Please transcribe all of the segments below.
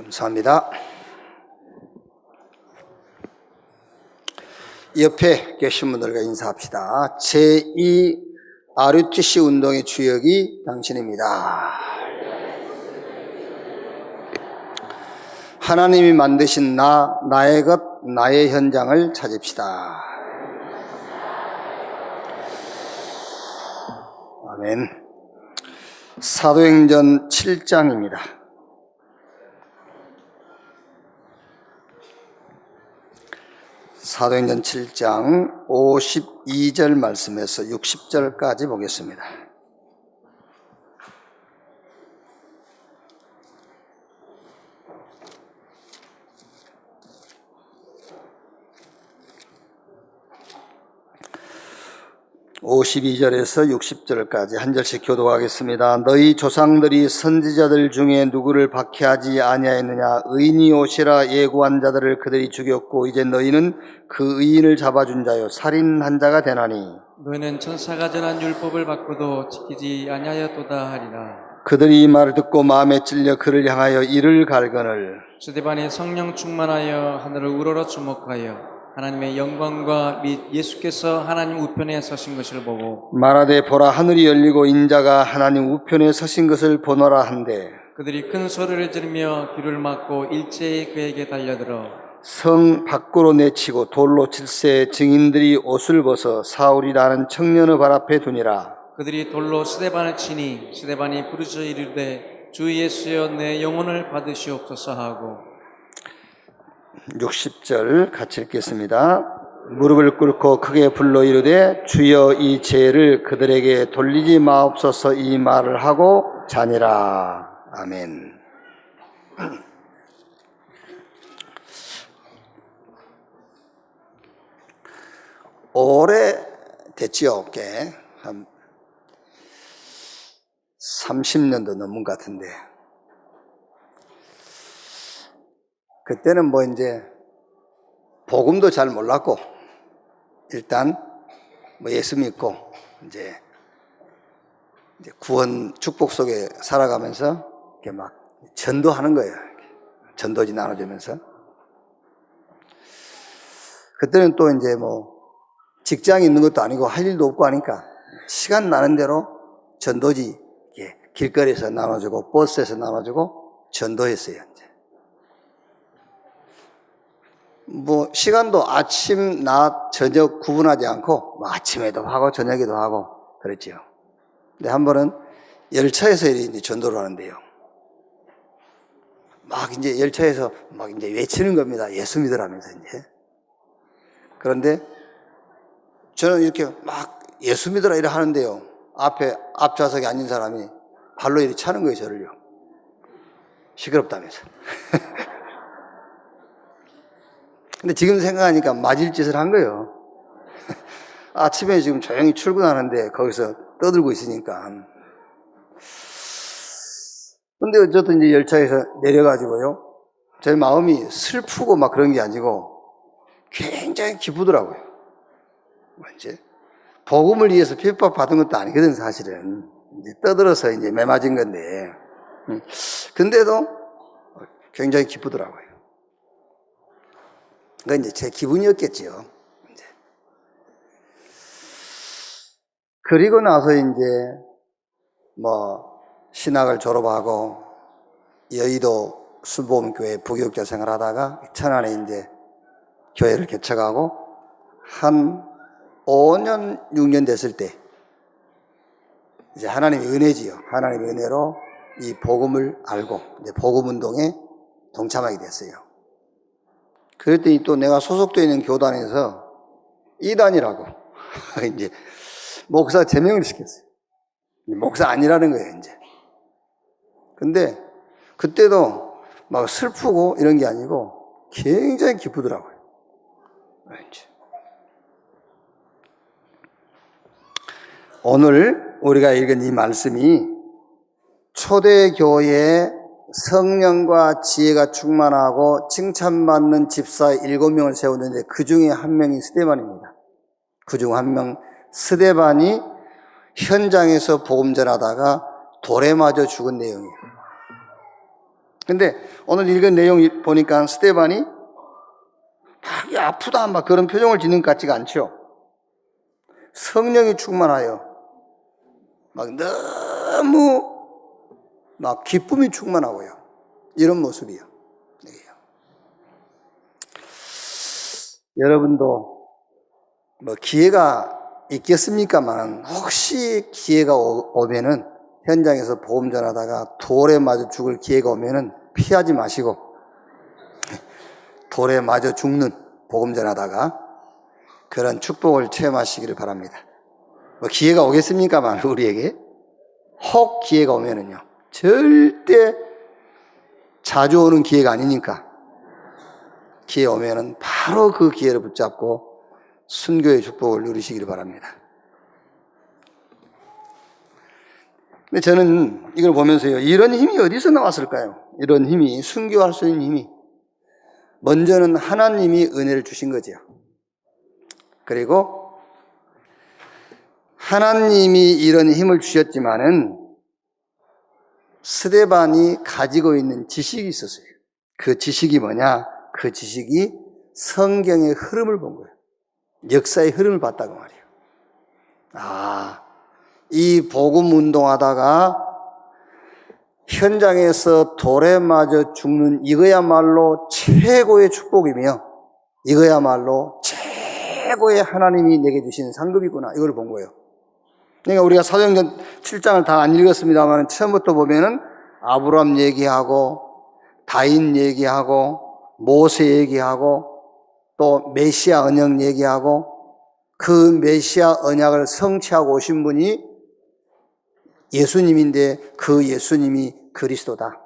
감사합니다. 옆에 계신 분들과 인사합시다. 제2 RUTC 운동의 주역이 당신입니다. 하나님이 만드신 나의 것, 나의 현장을 찾읍시다. 아멘. 사도행전 7장입니다. 사도행전 7장 52절 말씀에서 60절까지 보겠습니다. (52절에서) (60절까지) 한 절씩 교독하겠습니다. 너희 조상들이 선지자들 중에 누구를 박해하지 아니하였느냐? 의인이 오시라 예고한 자들을 그들이 죽였고 이제 너희는 그 의인을 잡아준 자요 살인한 자가 되나니 너희는 천사가 전한 율법을 받고도 지키지 아니하였도다 하리라. 그들이 이 말을 듣고 마음에 찔려 그를 향하여 이를 갈거늘 스데반이 성령 충만하여 하늘을 우러러 주목하여 하나님의 영광과 및 예수께서 하나님 우편에 서신 것을 보고 말하되 보라 하늘이 열리고 인자가 하나님 우편에 서신 것을 보노라 한데 그들이 큰 소리를 지르며 귀를 막고 일제히 그에게 달려들어 성 밖으로 내치고 돌로 칠세 증인들이 옷을 벗어 사울이라는 청년의 발 앞에 두니라. 그들이 돌로 스데반을 치니 스데반이 부르짖어 이르되 주 예수여 내 영혼을 받으시옵소서 하고 60절 같이 읽겠습니다. 무릎을 꿇고 크게 불러 이르되 주여 이 죄를 그들에게 돌리지 마옵소서 이 말을 하고 자니라. 아멘. 오래 됐지요. 꽤 한 30년도 넘은 것 같은데 그때는 뭐 이제 복음도 잘 몰랐고 일단 뭐 예수 믿고 이제 구원 축복 속에 살아가면서 이렇게 막 전도하는 거예요. 전도지 나눠주면서 그때는 또 이제 뭐 직장이 있는 것도 아니고 할 일도 없고 하니까 시간 나는 대로 전도지 길거리에서 나눠주고 버스에서 나눠주고 전도했어요. 뭐 시간도 아침, 낮, 저녁 구분하지 않고 뭐 아침에도 하고 저녁에도 하고 그랬지요. 근데 한 번은 열차에서 이제 전도를 하는데요. 막 이제 열차에서 막 이제 외치는 겁니다. 예수 믿으라면서 이제. 그런데 저는 이렇게 막 예수 믿으라 이래 하는데요. 앞 좌석에 앉은 사람이 발로 이렇게 차는 거예요, 저를요. 시끄럽다면서. 근데 지금 생각하니까 맞을 짓을 한 거예요. 아침에 지금 조용히 출근하는데 거기서 떠들고 있으니까. 근데 어쨌든 이제 열차에서 내려가지고요. 제 마음이 슬프고 막 그런 게 아니고 굉장히 기쁘더라고요. 이제 복음을 위해서 핍박 받은 것도 아니거든, 사실은. 이제 떠들어서 이제 매 맞은 건데. 근데도 굉장히 기쁘더라고요. 그건 이제 제 기분이었겠지요. 이제. 그리고 나서 이제 뭐 신학을 졸업하고 여의도 순복음교회 부교육자 생활하다가 천안에 이제 교회를 개척하고 한 5년, 6년 됐을 때 이제 하나님의 은혜지요. 하나님의 은혜로 이 복음을 알고 이제 복음 운동에 동참하게 됐어요. 그랬더니 또 내가 소속되어 있는 교단에서 이단이라고 이제 목사 제명을 시켰어요. 목사 아니라는 거예요, 이제. 근데 그때도 막 슬프고 이런 게 아니고 굉장히 기쁘더라고요. 이제. 오늘 우리가 읽은 이 말씀이 초대교회에 성령과 지혜가 충만하고 칭찬받는 집사 7명을 세웠는데 그 중에 한 명이 스데반입니다. 그 중 한 명 스데반이 현장에서 복음 전하다가 돌에 맞아 죽은 내용이에요. 근데 오늘 읽은 내용 보니까 스데반이 막 아프다 막 그런 표정을 짓는 것 같지가 않죠. 성령이 충만하여 막 너무 막 기쁨이 충만하고요. 이런 모습이요. 여러분도 뭐 기회가 있겠습니까만 혹시 기회가 오면은 현장에서 복음 전하다가 돌에 맞아 죽을 기회가 오면은 피하지 마시고 돌에 맞아 죽는 복음 전하다가 그런 축복을 체험하시기를 바랍니다. 뭐 기회가 오겠습니까만 우리에게 혹 기회가 오면은요 절대 자주 오는 기회가 아니니까 기회 오면은 바로 그 기회를 붙잡고 순교의 축복을 누리시기를 바랍니다. 근데 저는 이걸 보면서요, 이런 힘이 어디서 나왔을까요? 이런 힘이, 순교할 수 있는 힘이. 먼저는 하나님이 은혜를 주신 거죠. 그리고 하나님이 이런 힘을 주셨지만은 스데반이 가지고 있는 지식이 있었어요. 그 지식이 뭐냐? 그 지식이 성경의 흐름을 본 거예요. 역사의 흐름을 봤다고 말이에요. 이 복음 운동하다가 현장에서 돌에 맞아 죽는 이거야말로 최고의 축복이며 이거야말로 최고의 하나님이 내게 주신 상급이구나 이걸 본 거예요. 그러니까 우리가 사도행전 7장을 다 안 읽었습니다만 처음부터 보면은 아브라함 얘기하고 다윗 얘기하고 모세 얘기하고 또 메시아 언약 얘기하고 그 메시아 언약을 성취하고 오신 분이 예수님인데 그 예수님이 그리스도다.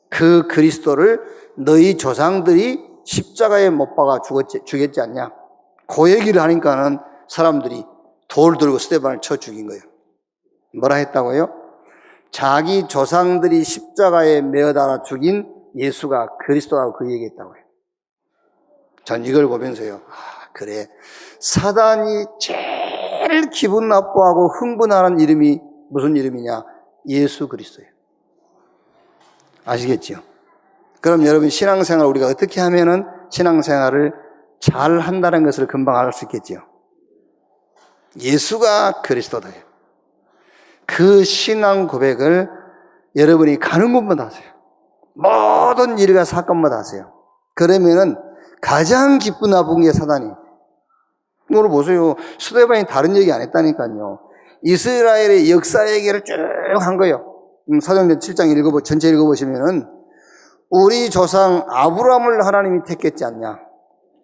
그 그리스도를 너희 조상들이 십자가에 못 박아 죽였지 않냐. 그 얘기를 하니까는 사람들이 돌 들고 스데반을 쳐 죽인 거예요. 뭐라 했다고요? 자기 조상들이 십자가에 매어 달아 죽인 예수가 그리스도라고 그 얘기했다고요. 전 이걸 보면서요, 그래, 사단이 제일 기분 나빠하고 흥분하는 이름이 무슨 이름이냐? 예수 그리스도예요. 아시겠죠? 그럼 여러분 신앙생활 우리가 어떻게 하면은 신앙생활을 잘 한다는 것을 금방 알 수 있겠죠? 예수가 그리스도다. 그 신앙 고백을 여러분이 가는 곳마다 하세요. 모든 일과 사건마다 하세요. 그러면은 가장 기쁜 나쁜 게 사단이. 오늘 보세요. 스데반이 다른 얘기 안 했다니까요. 이스라엘의 역사 얘기를 쭉 한 거예요. 사도행전 7장 전체 읽어보시면은 우리 조상 아브라함을 하나님이 택했지 않냐.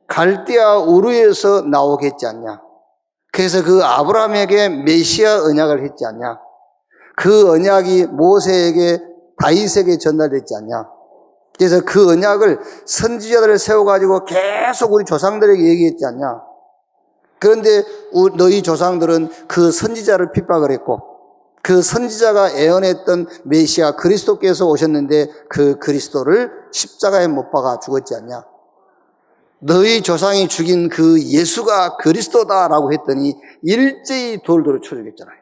갈대아 우르에서 나오겠지 않냐. 그래서 그 아브라함에게 메시아 언약을 했지 않냐. 그 언약이 모세에게 다윗에게 전달됐지 않냐. 그래서 그 언약을 선지자들을 세워가지고 계속 우리 조상들에게 얘기했지 않냐. 그런데 너희 조상들은 그 선지자를 핍박을 했고 그 선지자가 예언했던 메시아 그리스도께서 오셨는데 그 그리스도를 십자가에 못 박아 죽었지 않냐. 너희 조상이 죽인 그 예수가 그리스도다라고 했더니 일제히 돌돌을 쳐 죽였잖아요.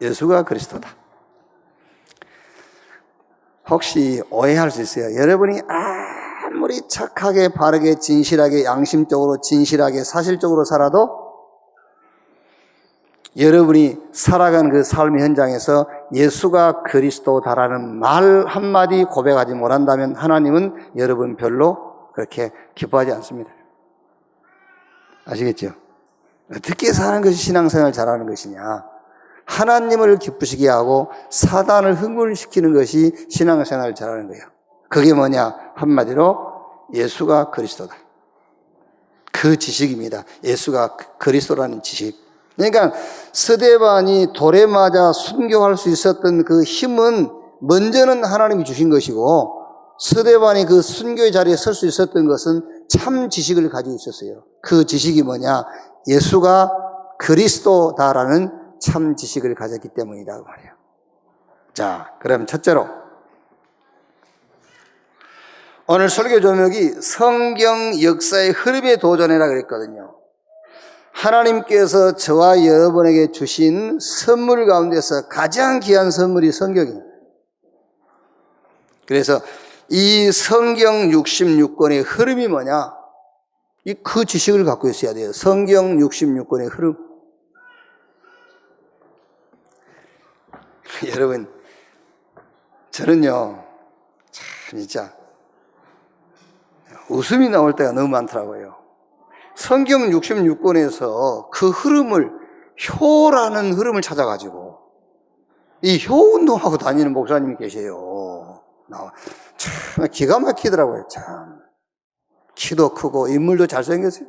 예수가 그리스도다. 혹시 오해할 수 있어요. 여러분이 아무리 착하게 바르게 진실하게 양심적으로 진실하게 사실적으로 살아도 여러분이 살아가는 그 삶의 현장에서 예수가 그리스도다라는 말 한마디 고백하지 못한다면 하나님은 여러분 별로 그렇게 기뻐하지 않습니다. 아시겠죠? 어떻게 사는 것이 신앙생활을 잘하는 것이냐. 하나님을 기쁘시게 하고 사단을 흥분시키는 것이 신앙생활을 잘하는 거예요. 그게 뭐냐? 한마디로 예수가 그리스도다. 그 지식입니다. 예수가 그리스도라는 지식. 그러니까 스데반이 돌에 맞아 순교할 수 있었던 그 힘은 먼저는 하나님이 주신 것이고 스데반이 그 순교의 자리에 설 수 있었던 것은 참 지식을 가지고 있었어요. 그 지식이 뭐냐? 예수가 그리스도다라는 참 지식을 가졌기 때문이다 그 말이에요. 자, 그럼 첫째로 오늘 설교 제목이 성경 역사의 흐름에 도전해라 그랬거든요. 하나님께서 저와 여러분에게 주신 선물 가운데서 가장 귀한 선물이 성경입니다. 그래서 이 성경 66권의 흐름이 뭐냐? 그 지식을 갖고 있어야 돼요. 성경 66권의 흐름. 여러분, 저는요, 참, 진짜, 웃음이 나올 때가 너무 많더라고요. 성경 66권에서 그 흐름을, 효라는 흐름을 찾아가지고, 이 효 운동하고 다니는 목사님이 계세요. 참, 기가 막히더라고요, 참. 키도 크고, 인물도 잘생겼어요.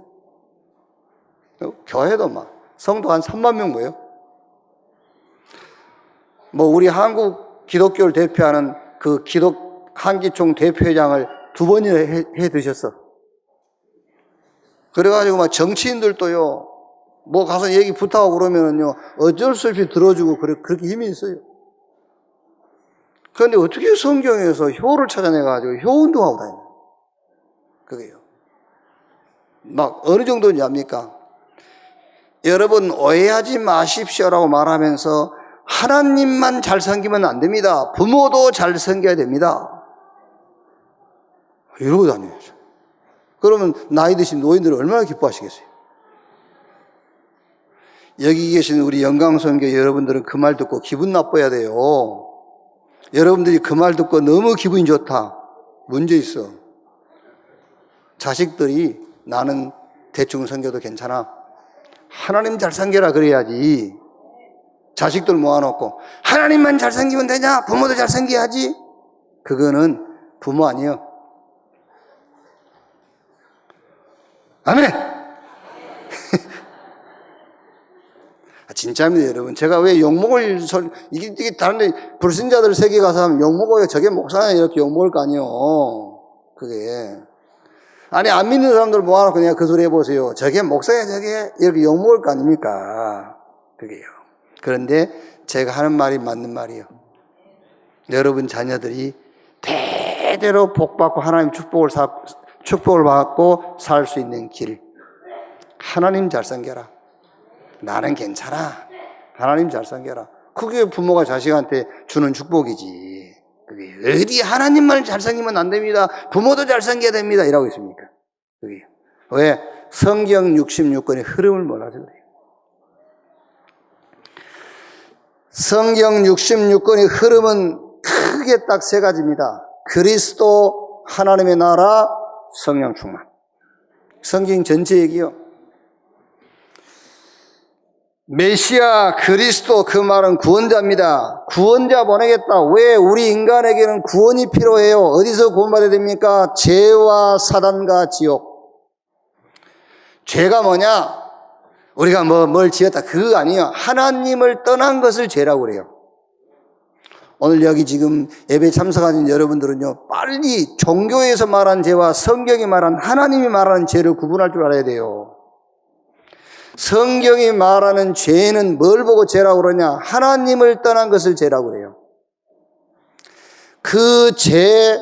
교회도 막, 성도 한 3만 명 모여. 우리 한국 기독교를 대표하는 그 한기총 대표회장을 2번이나 해 드셨어. 그래가지고 막 정치인들도요, 가서 얘기 부탁하고 그러면은요, 어쩔 수 없이 들어주고, 그렇게 힘이 있어요. 그런데 어떻게 성경에서 효를 찾아내가지고 효 운동하고 다니냐. 그게요. 어느 정도인지 압니까? 여러분, 오해하지 마십시오라고 말하면서 하나님만 잘 섬기면 안 됩니다. 부모도 잘 섬겨야 됩니다. 이러고 다녀야죠. 그러면 나이 드신 노인들은 얼마나 기뻐하시겠어요? 여기 계신 우리 영광선교 여러분들은 그 말 듣고 기분 나빠야 돼요. 여러분들이 그 말 듣고 너무 기분이 좋다. 문제 있어. 자식들이 나는 대충 섬겨도 괜찮아. 하나님 잘 섬겨라 그래야지. 자식들 모아놓고 하나님만 잘 섬기면 되냐? 부모도 잘 섬겨야지. 그거는 부모 아니에요. 아멘. 진짜입니다, 여러분. 제가 왜 욕먹을 이게 다른데 불신자들 세계 가서 하면 욕먹어요. 저게 목사냐 이렇게 욕먹을 거 아니에요. 그게 아니 안 믿는 사람들 모아놓고 그냥 그 소리 해보세요. 저게 목사야 저게 이렇게 욕먹을 거 아닙니까? 그게요. 그런데 제가 하는 말이 맞는 말이에요. 여러분 자녀들이 대대로 복받고 하나님 축복을 받고 살 수 있는 길. 하나님 잘 섬겨라. 나는 괜찮아. 하나님 잘 섬겨라. 그게 부모가 자식한테 주는 축복이지. 그게 어디 하나님만 잘 섬기면 안 됩니다. 부모도 잘 섬겨야 됩니다. 이라고 있습니까? 그게 왜? 성경 66권의 흐름을 몰라서 그래요. 성경 66권의 흐름은 크게 딱 3가지입니다. 그리스도, 하나님의 나라, 성령 충만. 성경 전체 얘기요. 메시아, 그리스도, 그 말은 구원자입니다. 구원자 보내겠다. 왜? 우리 인간에게는 구원이 필요해요. 어디서 구원받아야 됩니까? 죄와 사단과 지옥. 죄가 뭐냐? 우리가 뭘 지었다. 그거 아니에요. 하나님을 떠난 것을 죄라고 그래요. 오늘 여기 지금 예배 참석하신 여러분들은요, 빨리 종교에서 말한 죄와 성경이 말한 하나님이 말하는 죄를 구분할 줄 알아야 돼요. 성경이 말하는 죄는 뭘 보고 죄라고 그러냐? 하나님을 떠난 것을 죄라고 그래요. 그 죄,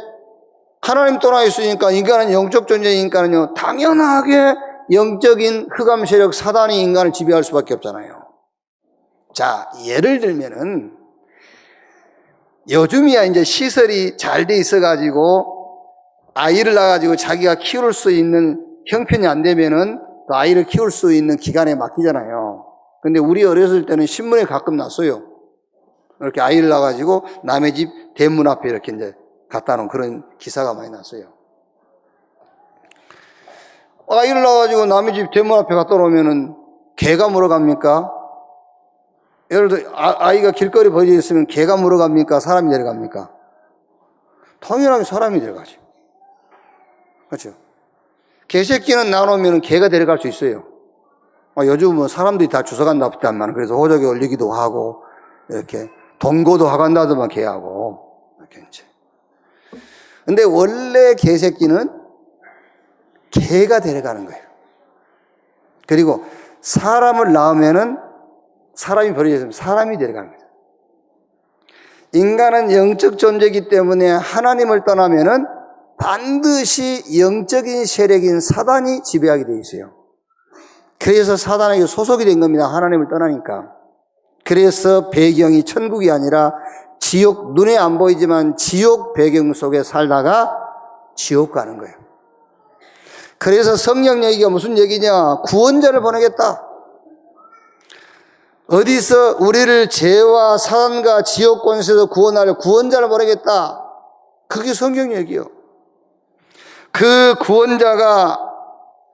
하나님 떠나 있으니까 인간은 영적 존재이니까는요, 당연하게 영적인 흑암 세력 사단이 인간을 지배할 수밖에 없잖아요. 자, 예를 들면은 요즘이야 이제 시설이 잘 돼 있어가지고 아이를 낳아가지고 자기가 키울 수 있는 형편이 안 되면은 또 아이를 키울 수 있는 기관에 맡기잖아요. 근데 우리 어렸을 때는 신문에 가끔 났어요. 이렇게 아이를 낳아가지고 남의 집 대문 앞에 이렇게 이제 갖다 놓은 그런 기사가 많이 났어요. 아이를 낳아가지고 남의 집 대문 앞에 갖다 놓으면은 개가 물어갑니까? 예를 들어 아이가 길거리 버려져 있으면 개가 물어갑니까? 사람이 내려갑니까? 당연하게 사람이 내려가죠. 그렇죠? 개새끼는 나오면 개가 데려갈 수 있어요. 요즘은 사람들이 다 주워간다 붙다만 그래서 호적에 올리기도 하고 이렇게 동거도 하간다더만 개하고 이렇게 이제. 근데 원래 개새끼는 개가 데려가는 거예요. 그리고 사람을 낳으면은 사람이 버려져 있으면 사람이 데려가는 거예요. 인간은 영적 존재이기 때문에 하나님을 떠나면은 반드시 영적인 세력인 사단이 지배하게 되어 있어요. 그래서 사단에게 소속이 된 겁니다. 하나님을 떠나니까. 그래서 배경이 천국이 아니라 지옥, 눈에 안 보이지만 지옥 배경 속에 살다가 지옥 가는 거예요. 그래서 성령 얘기가 무슨 얘기냐? 구원자를 보내겠다. 어디서 우리를 죄와 사단과 지옥 권세에서 구원할 구원자를 보내겠다. 그게 성경 얘기예요. 그 구원자가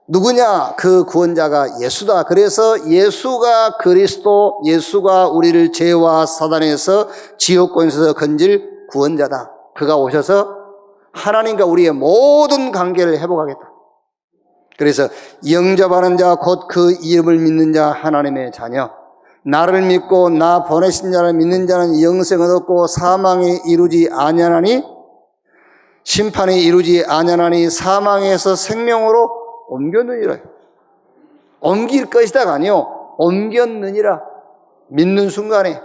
누구냐? 그 구원자가 예수다. 그래서 예수가 그리스도, 예수가 우리를 죄와 사단에서 지옥 권세에서 건질 구원자다. 그가 오셔서 하나님과 우리의 모든 관계를 회복하겠다. 그래서 영접하는 자, 곧 그 이름을 믿는 자, 하나님의 자녀. 나를 믿고 나 보내신 자를 믿는 자는 영생을 얻고 사망에 이루지 아니하나니, 심판에 이루지 아니하나니 사망에서 생명으로 옮겼느니라. 옮길 것이다가 아니요, 옮겼느니라. 믿는 순간에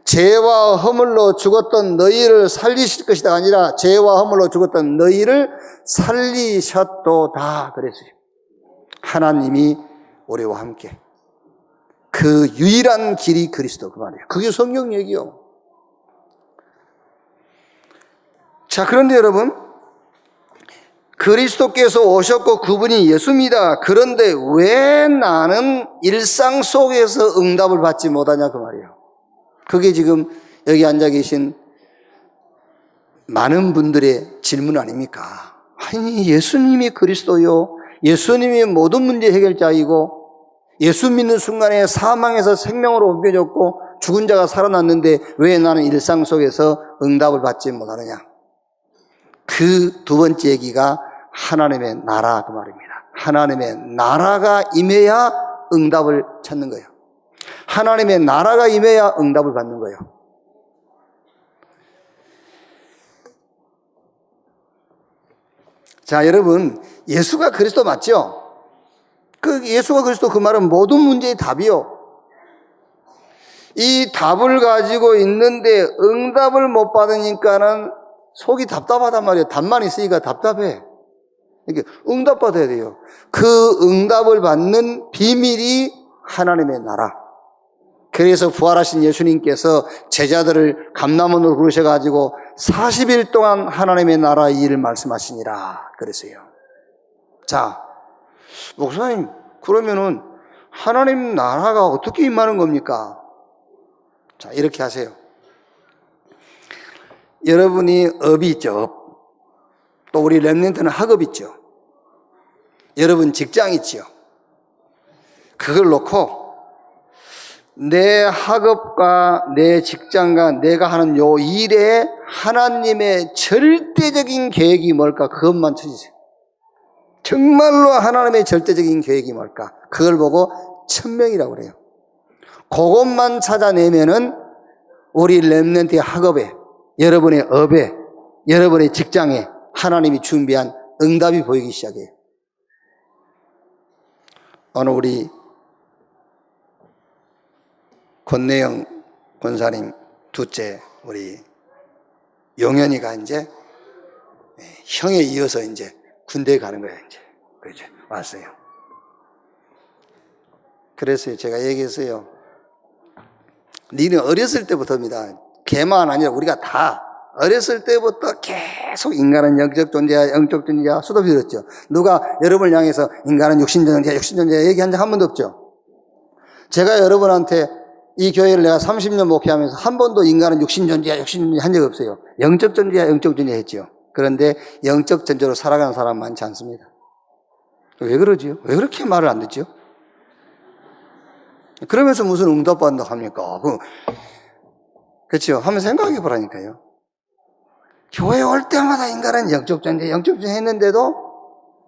죄와 허물로 죽었던 너희를 살리실 것이다가 아니라 죄와 허물로 죽었던 너희를 살리셨도다 그랬어요. 하나님이 우리와 함께. 그 유일한 길이 그리스도, 그 말이에요. 그게 성경 얘기요. 자, 그런데 여러분, 그리스도께서 오셨고 그분이 예수입니다. 그런데 왜 나는 일상 속에서 응답을 받지 못하냐 그 말이에요. 그게 지금 여기 앉아 계신 많은 분들의 질문 아닙니까? 아니, 예수님이 그리스도요, 예수님이 모든 문제 해결자이고 예수 믿는 순간에 사망에서 생명으로 옮겨졌고 죽은 자가 살아났는데 왜 나는 일상 속에서 응답을 받지 못하느냐? 그 두 번째 얘기가 하나님의 나라 그 말입니다. 하나님의 나라가 임해야 응답을 찾는 거예요. 하나님의 나라가 임해야 응답을 받는 거예요. 자, 여러분, 예수가 그리스도 맞죠? 그 예수가 그리스도 그 말은 모든 문제의 답이요. 이 답을 가지고 있는데 응답을 못 받으니까는 속이 답답하단 말이에요. 답만 있으니까 답답해. 이렇게 응답받아야 돼요. 그 응답을 받는 비밀이 하나님의 나라. 그래서 부활하신 예수님께서 제자들을 감람원으로 부르셔가지고 40일 동안 하나님의 나라 일을 말씀하시니라 그랬어요. 자, 목사님, 그러면은 하나님 나라가 어떻게 임하는 겁니까? 자, 이렇게 하세요. 여러분이 업이 있죠, 업. 또 우리 렘넌트는 학업 있죠. 여러분 직장 있죠. 그걸 놓고 내 학업과 내 직장과 내가 하는 요 일에 하나님의 절대적인 계획이 뭘까? 그것만 찾으세요. 정말로 하나님의 절대적인 계획이 뭘까? 그걸 보고 천명이라고 그래요. 그것만 찾아내면은 우리 렘넌트의 학업에, 여러분의 업에, 여러분의 직장에 하나님이 준비한 응답이 보이기 시작해요. 오늘 우리 권내영 권사님 둘째 우리 용현이가 이제 형에 이어서 이제 군대에 가는 거예요. 이제 그렇죠. 왔어요. 그래서 제가 얘기했어요. 니는 어렸을 때부터입니다. 걔만 아니라 우리가 다 어렸을 때부터 계속 인간은 영적 존재야, 영적 존재야 수도 들었죠. 누가 여러분을 향해서 인간은 육신 존재야, 육신 존재야 얘기한 적 한 번도 없죠. 제가 여러분한테 이 교회를 내가 30년 목회하면서 한 번도 인간은 육신 존재야, 육신 존재야 한 적 없어요. 영적 존재야, 영적 존재야 했죠. 그런데 영적 존재로 살아가는 사람 많지 않습니다. 왜 그러지요? 왜 그렇게 말을 안 듣죠? 그러면서 무슨 응답받는다 합니까? 그렇죠? 한번 생각해 보라니까요. 교회 올 때마다 인간은 영적 존재, 영적 존재 했는데도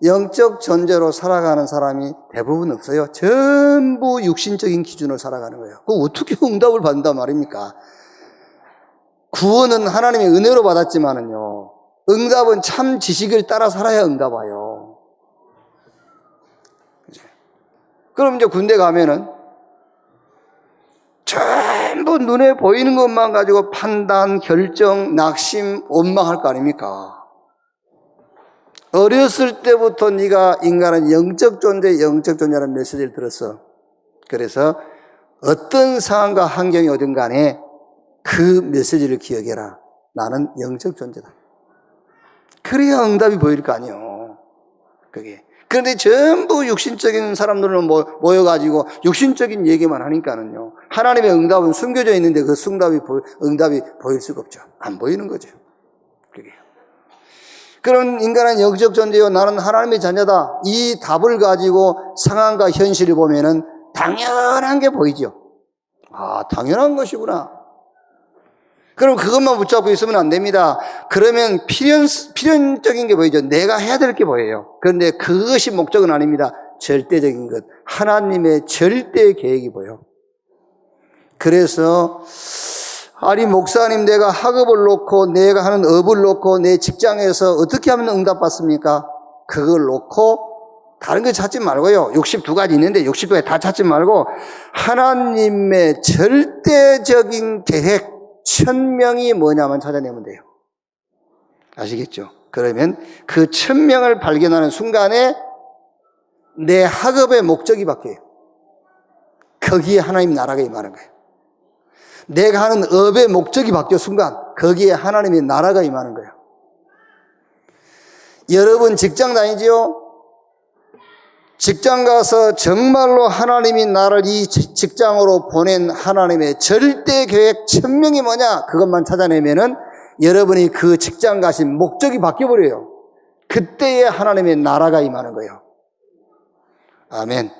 영적 존재로 살아가는 사람이 대부분 없어요. 전부 육신적인 기준으로 살아가는 거예요. 그 어떻게 응답을 받는단 말입니까? 구원은 하나님의 은혜로 받았지만은요, 응답은 참 지식을 따라 살아야 응답 와요. 그럼 이제 군대 가면은 전부 눈에 보이는 것만 가지고 판단, 결정, 낙심, 원망할 거 아닙니까? 어렸을 때부터 네가 인간은 영적 존재, 영적 존재라는 메시지를 들었어. 그래서 어떤 상황과 환경이 오든 간에 그 메시지를 기억해라. 나는 영적 존재다. 그래야 응답이 보일 거 아니에요. 그게. 그런데 전부 육신적인 사람들은 모여가지고 육신적인 얘기만 하니까는요. 하나님의 응답은 숨겨져 있는데 그 응답이 보일 수가 없죠. 안 보이는 거죠. 그게. 그런 인간은 영적 존재요. 나는 하나님의 자녀다. 이 답을 가지고 상황과 현실을 보면은 당연한 게 보이죠. 아, 당연한 것이구나. 그럼 그것만 붙잡고 있으면 안 됩니다. 그러면 필연적인 게 보이죠. 내가 해야 될 게 보여요. 그런데 그것이 목적은 아닙니다. 절대적인 것. 하나님의 절대 계획이 보여. 그래서 아니 목사님, 내가 학업을 놓고 내가 하는 업을 놓고 내 직장에서 어떻게 하면 응답받습니까? 그걸 놓고 다른 거 찾지 말고요. 62가지 있는데 62가지 다 찾지 말고 하나님의 절대적인 계획, 천명이 뭐냐만 찾아내면 돼요. 아시겠죠? 그러면 그 천명을 발견하는 순간에 내 학업의 목적이 바뀌어요. 거기에 하나님 나라가 임하는 거예요. 내가 하는 업의 목적이 바뀌어 순간 거기에 하나님의 나라가 임하는 거예요. 여러분 직장 다니지요? 직장 가서 정말로 하나님이 나를 이 직장으로 보낸 하나님의 절대 계획 천명이 뭐냐? 그것만 찾아내면은 여러분이 그 직장 가신 목적이 바뀌어버려요. 그때에 하나님의 나라가 임하는 거예요. 아멘.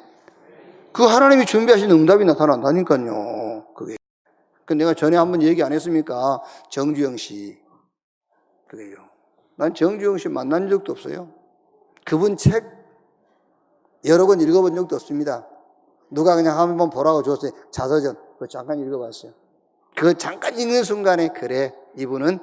그 하나님이 준비하신 응답이 나타난다니까요. 그게. 그 내가 전에 한번 얘기 안 했습니까? 정주영 씨. 그게요. 난 정주영 씨 만난 적도 없어요. 그분 책 여러 번 읽어본 적도 없습니다. 누가 그냥 한번 보라고 줬어요. 자서전. 그거 잠깐 읽어봤어요. 그거 잠깐 읽는 순간에, 그래, 이분은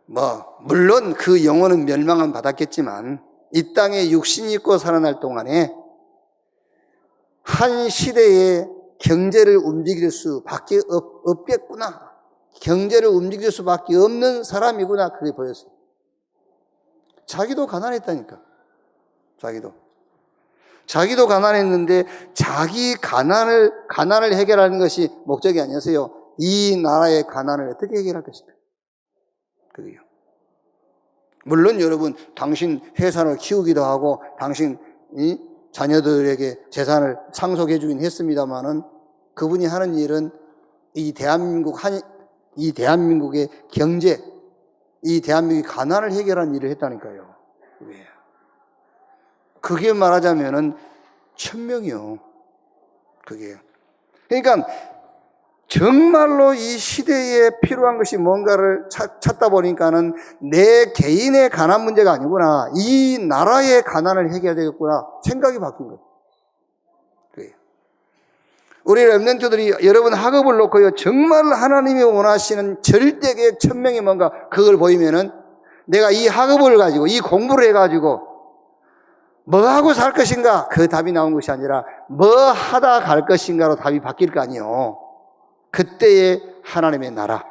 물론 그 영혼은 멸망은 받았겠지만 이 땅에 육신이 있고 살아날 동안에 한 시대의 경제를 움직일 수밖에 없겠구나. 경제를 움직일 수밖에 없는 사람이구나. 그게 보였어요. 자기도 가난했다니까. 자기도 가난했는데 자기 가난을 해결하는 것이 목적이 아니었어요. 이 나라의 가난을 어떻게 해결할 것인가. 그게요. 물론 여러분, 당신 회사를 키우기도 하고 당신이 자녀들에게 재산을 상속해 주긴 했습니다만은 그분이 하는 일은 이 대한민국의 경제, 이 대한민국의 가난을 해결한 일을 했다니까요. 그게 말하자면은 천명이요. 그게. 그러니까 정말로 이 시대에 필요한 것이 뭔가를 찾다 보니까는 내 개인의 가난 문제가 아니구나. 이 나라의 가난을 해결해야 되겠구나. 생각이 바뀐 거예요. 우리 렘넌트들이 여러분 학업을 놓고요, 정말 하나님이 원하시는 절대계획 천명이 뭔가 그걸 보이면은 내가 이 학업을 가지고 이 공부를 해가지고 뭐 하고 살 것인가, 그 답이 나온 것이 아니라 뭐 하다 갈 것인가로 답이 바뀔 거 아니에요. 그때의 하나님의 나라,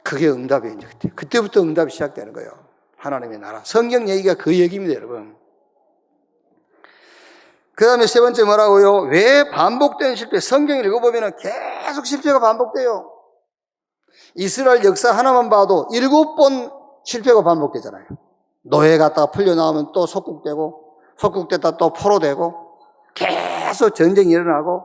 그게 응답이에요. 그때부터 응답이 시작되는 거예요. 하나님의 나라. 성경 얘기가 그 얘기입니다, 여러분. 그 다음에 세 번째 뭐라고요? 왜 반복된 실패? 성경을 읽어보면 계속 실패가 반복돼요. 이스라엘 역사 하나만 봐도 7번 실패가 반복되잖아요. 노예 갔다가 풀려나오면 또 속국되고, 속국됐다 또 포로되고, 계속 전쟁이 일어나고.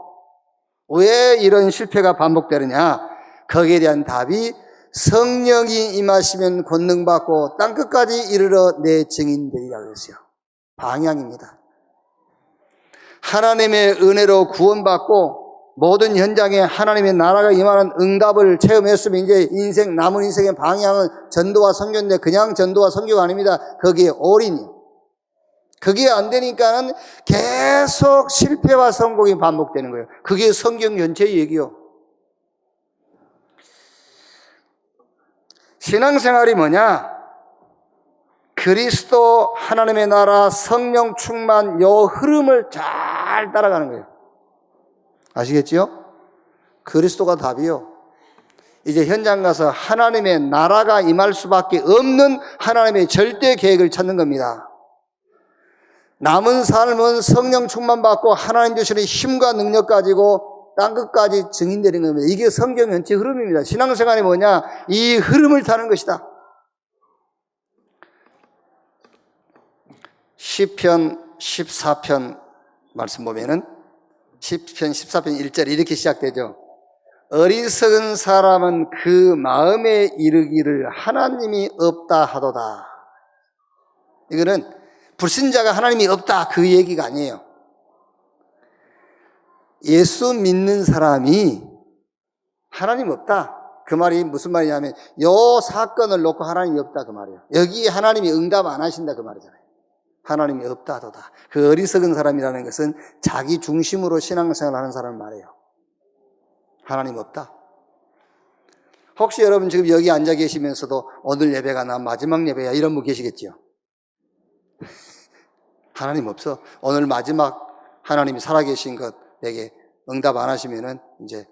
왜 이런 실패가 반복되느냐? 거기에 대한 답이 성령이 임하시면 권능받고 땅끝까지 이르러 내 증인되리라 그랬어요. 방향입니다. 하나님의 은혜로 구원받고 모든 현장에 하나님의 나라가 임하는 응답을 체험했으면 이제 남은 인생의 방향은 전도와 선교인데 그냥 전도와 선교가 아닙니다. 거기에 올인이요. 그게 안 되니까는 계속 실패와 성공이 반복되는 거예요. 그게 성경 전체의 얘기요. 신앙생활이 뭐냐? 그리스도, 하나님의 나라, 성령 충만, 요 흐름을 잘 따라가는 거예요. 아시겠죠? 그리스도가 답이요. 이제 현장 가서 하나님의 나라가 임할 수밖에 없는 하나님의 절대 계획을 찾는 겁니다. 남은 삶은 성령 충만 받고 하나님 주시는 힘과 능력 가지고 땅 끝까지 증인되는 겁니다. 이게 성경 전체 흐름입니다. 신앙생활이 뭐냐? 이 흐름을 타는 것이다. 시편 14편 말씀 보면은 시편 14편 1절 이렇게 시작되죠. 어리석은 사람은 그 마음에 이르기를 하나님이 없다 하도다. 이거는 불신자가 하나님이 없다 그 얘기가 아니에요. 예수 믿는 사람이 하나님 없다. 그 말이 무슨 말이냐면 요 사건을 놓고 하나님이 없다 그 말이에요. 여기 하나님이 응답 안 하신다 그 말이잖아요. 하나님이 없다 하도다. 그 어리석은 사람이라는 것은 자기 중심으로 신앙생활을 하는 사람을 말해요. 하나님 없다. 혹시 여러분 지금 여기 앉아 계시면서도 오늘 예배가 나 마지막 예배야 이런 분 계시겠죠? 하나님 없어. 오늘 마지막 하나님이 살아계신 것 내게 응답 안 하시면은 이제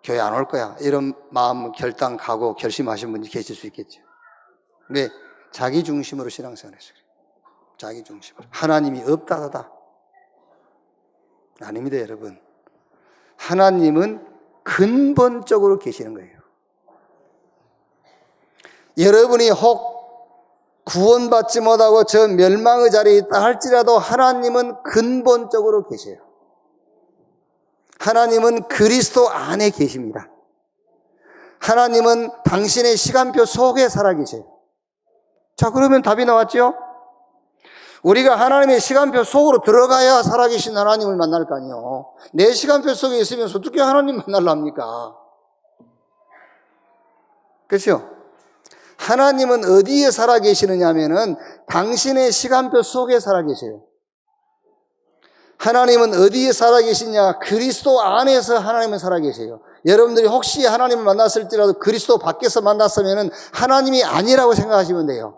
교회 안 올 거야. 이런 마음 결단 가고 결심하신 분이 계실 수 있겠죠. 왜? 자기 중심으로 신앙생활했어요. 자기 중심으로. 하나님이 없다다. 아닙니다, 여러분. 하나님은 근본적으로 계시는 거예요. 여러분이 혹 구원받지 못하고 저 멸망의 자리에 있다 할지라도 하나님은 근본적으로 계세요. 하나님은 그리스도 안에 계십니다. 하나님은 당신의 시간표 속에 살아계세요. 자, 그러면 답이 나왔죠? 우리가 하나님의 시간표 속으로 들어가야 살아계신 하나님을 만날 거 아니에요. 내 시간표 속에 있으면서 어떻게 하나님 만나려합니까? 그렇죠? 하나님은 어디에 살아계시느냐 하면은 당신의 시간표 속에 살아계세요. 하나님은 어디에 살아계시냐? 그리스도 안에서 하나님은 살아계세요. 여러분들이 혹시 하나님을 만났을지라도 그리스도 밖에서 만났으면은 하나님이 아니라고 생각하시면 돼요.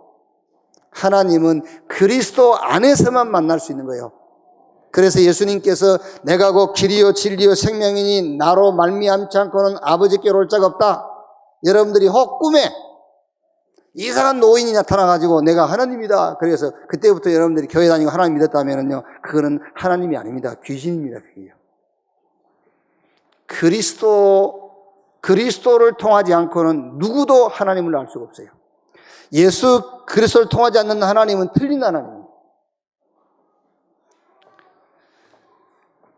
하나님은 그리스도 안에서만 만날 수 있는 거예요. 그래서 예수님께서 내가 곧 길이요 진리요 생명이니 나로 말미암지 않고는 아버지께로 올 자가 없다. 여러분들이 혹 꿈에 이상한 노인이 나타나가지고 내가 하나님이다. 그래서 그때부터 여러분들이 교회 다니고 하나님 믿었다면요, 그거는 하나님이 아닙니다. 귀신입니다. 그게요. 그리스도를 통하지 않고는 누구도 하나님을 알 수가 없어요. 예수 그리스도를 통하지 않는 하나님은 틀린 하나님입니다.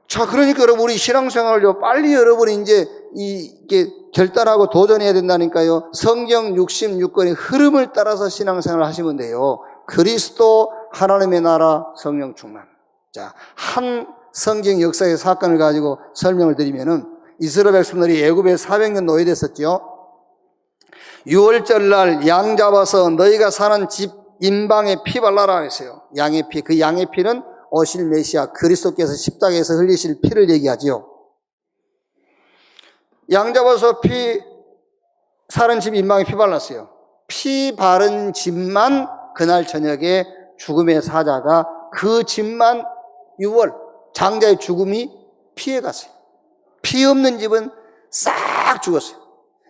자, 그러니까 여러분 우리 신앙생활을요 빨리 여러분이 이제 이게 결단하고 도전해야 된다니까요. 성경 66권의 흐름을 따라서 신앙생활을 하시면 돼요. 그리스도, 하나님의 나라, 성령 충만. 자, 한 성경 역사의 사건을 가지고 설명을 드리면은 이스라엘 백성들이 애굽에 400년 노예됐었죠. 6월절 날 양 잡아서 너희가 사는 집 인방에 피 발라라 했어요. 양의 피. 그 양의 피는 오실 메시아 그리스도께서 십자가에서 흘리실 피를 얘기하지요. 양 잡아서 사는 집 인방에 피 발랐어요. 피 바른 집만 그날 저녁에 죽음의 사자가 그 집만 6월 장자의 죽음이 피해 갔어요. 피 없는 집은 싹 죽었어요.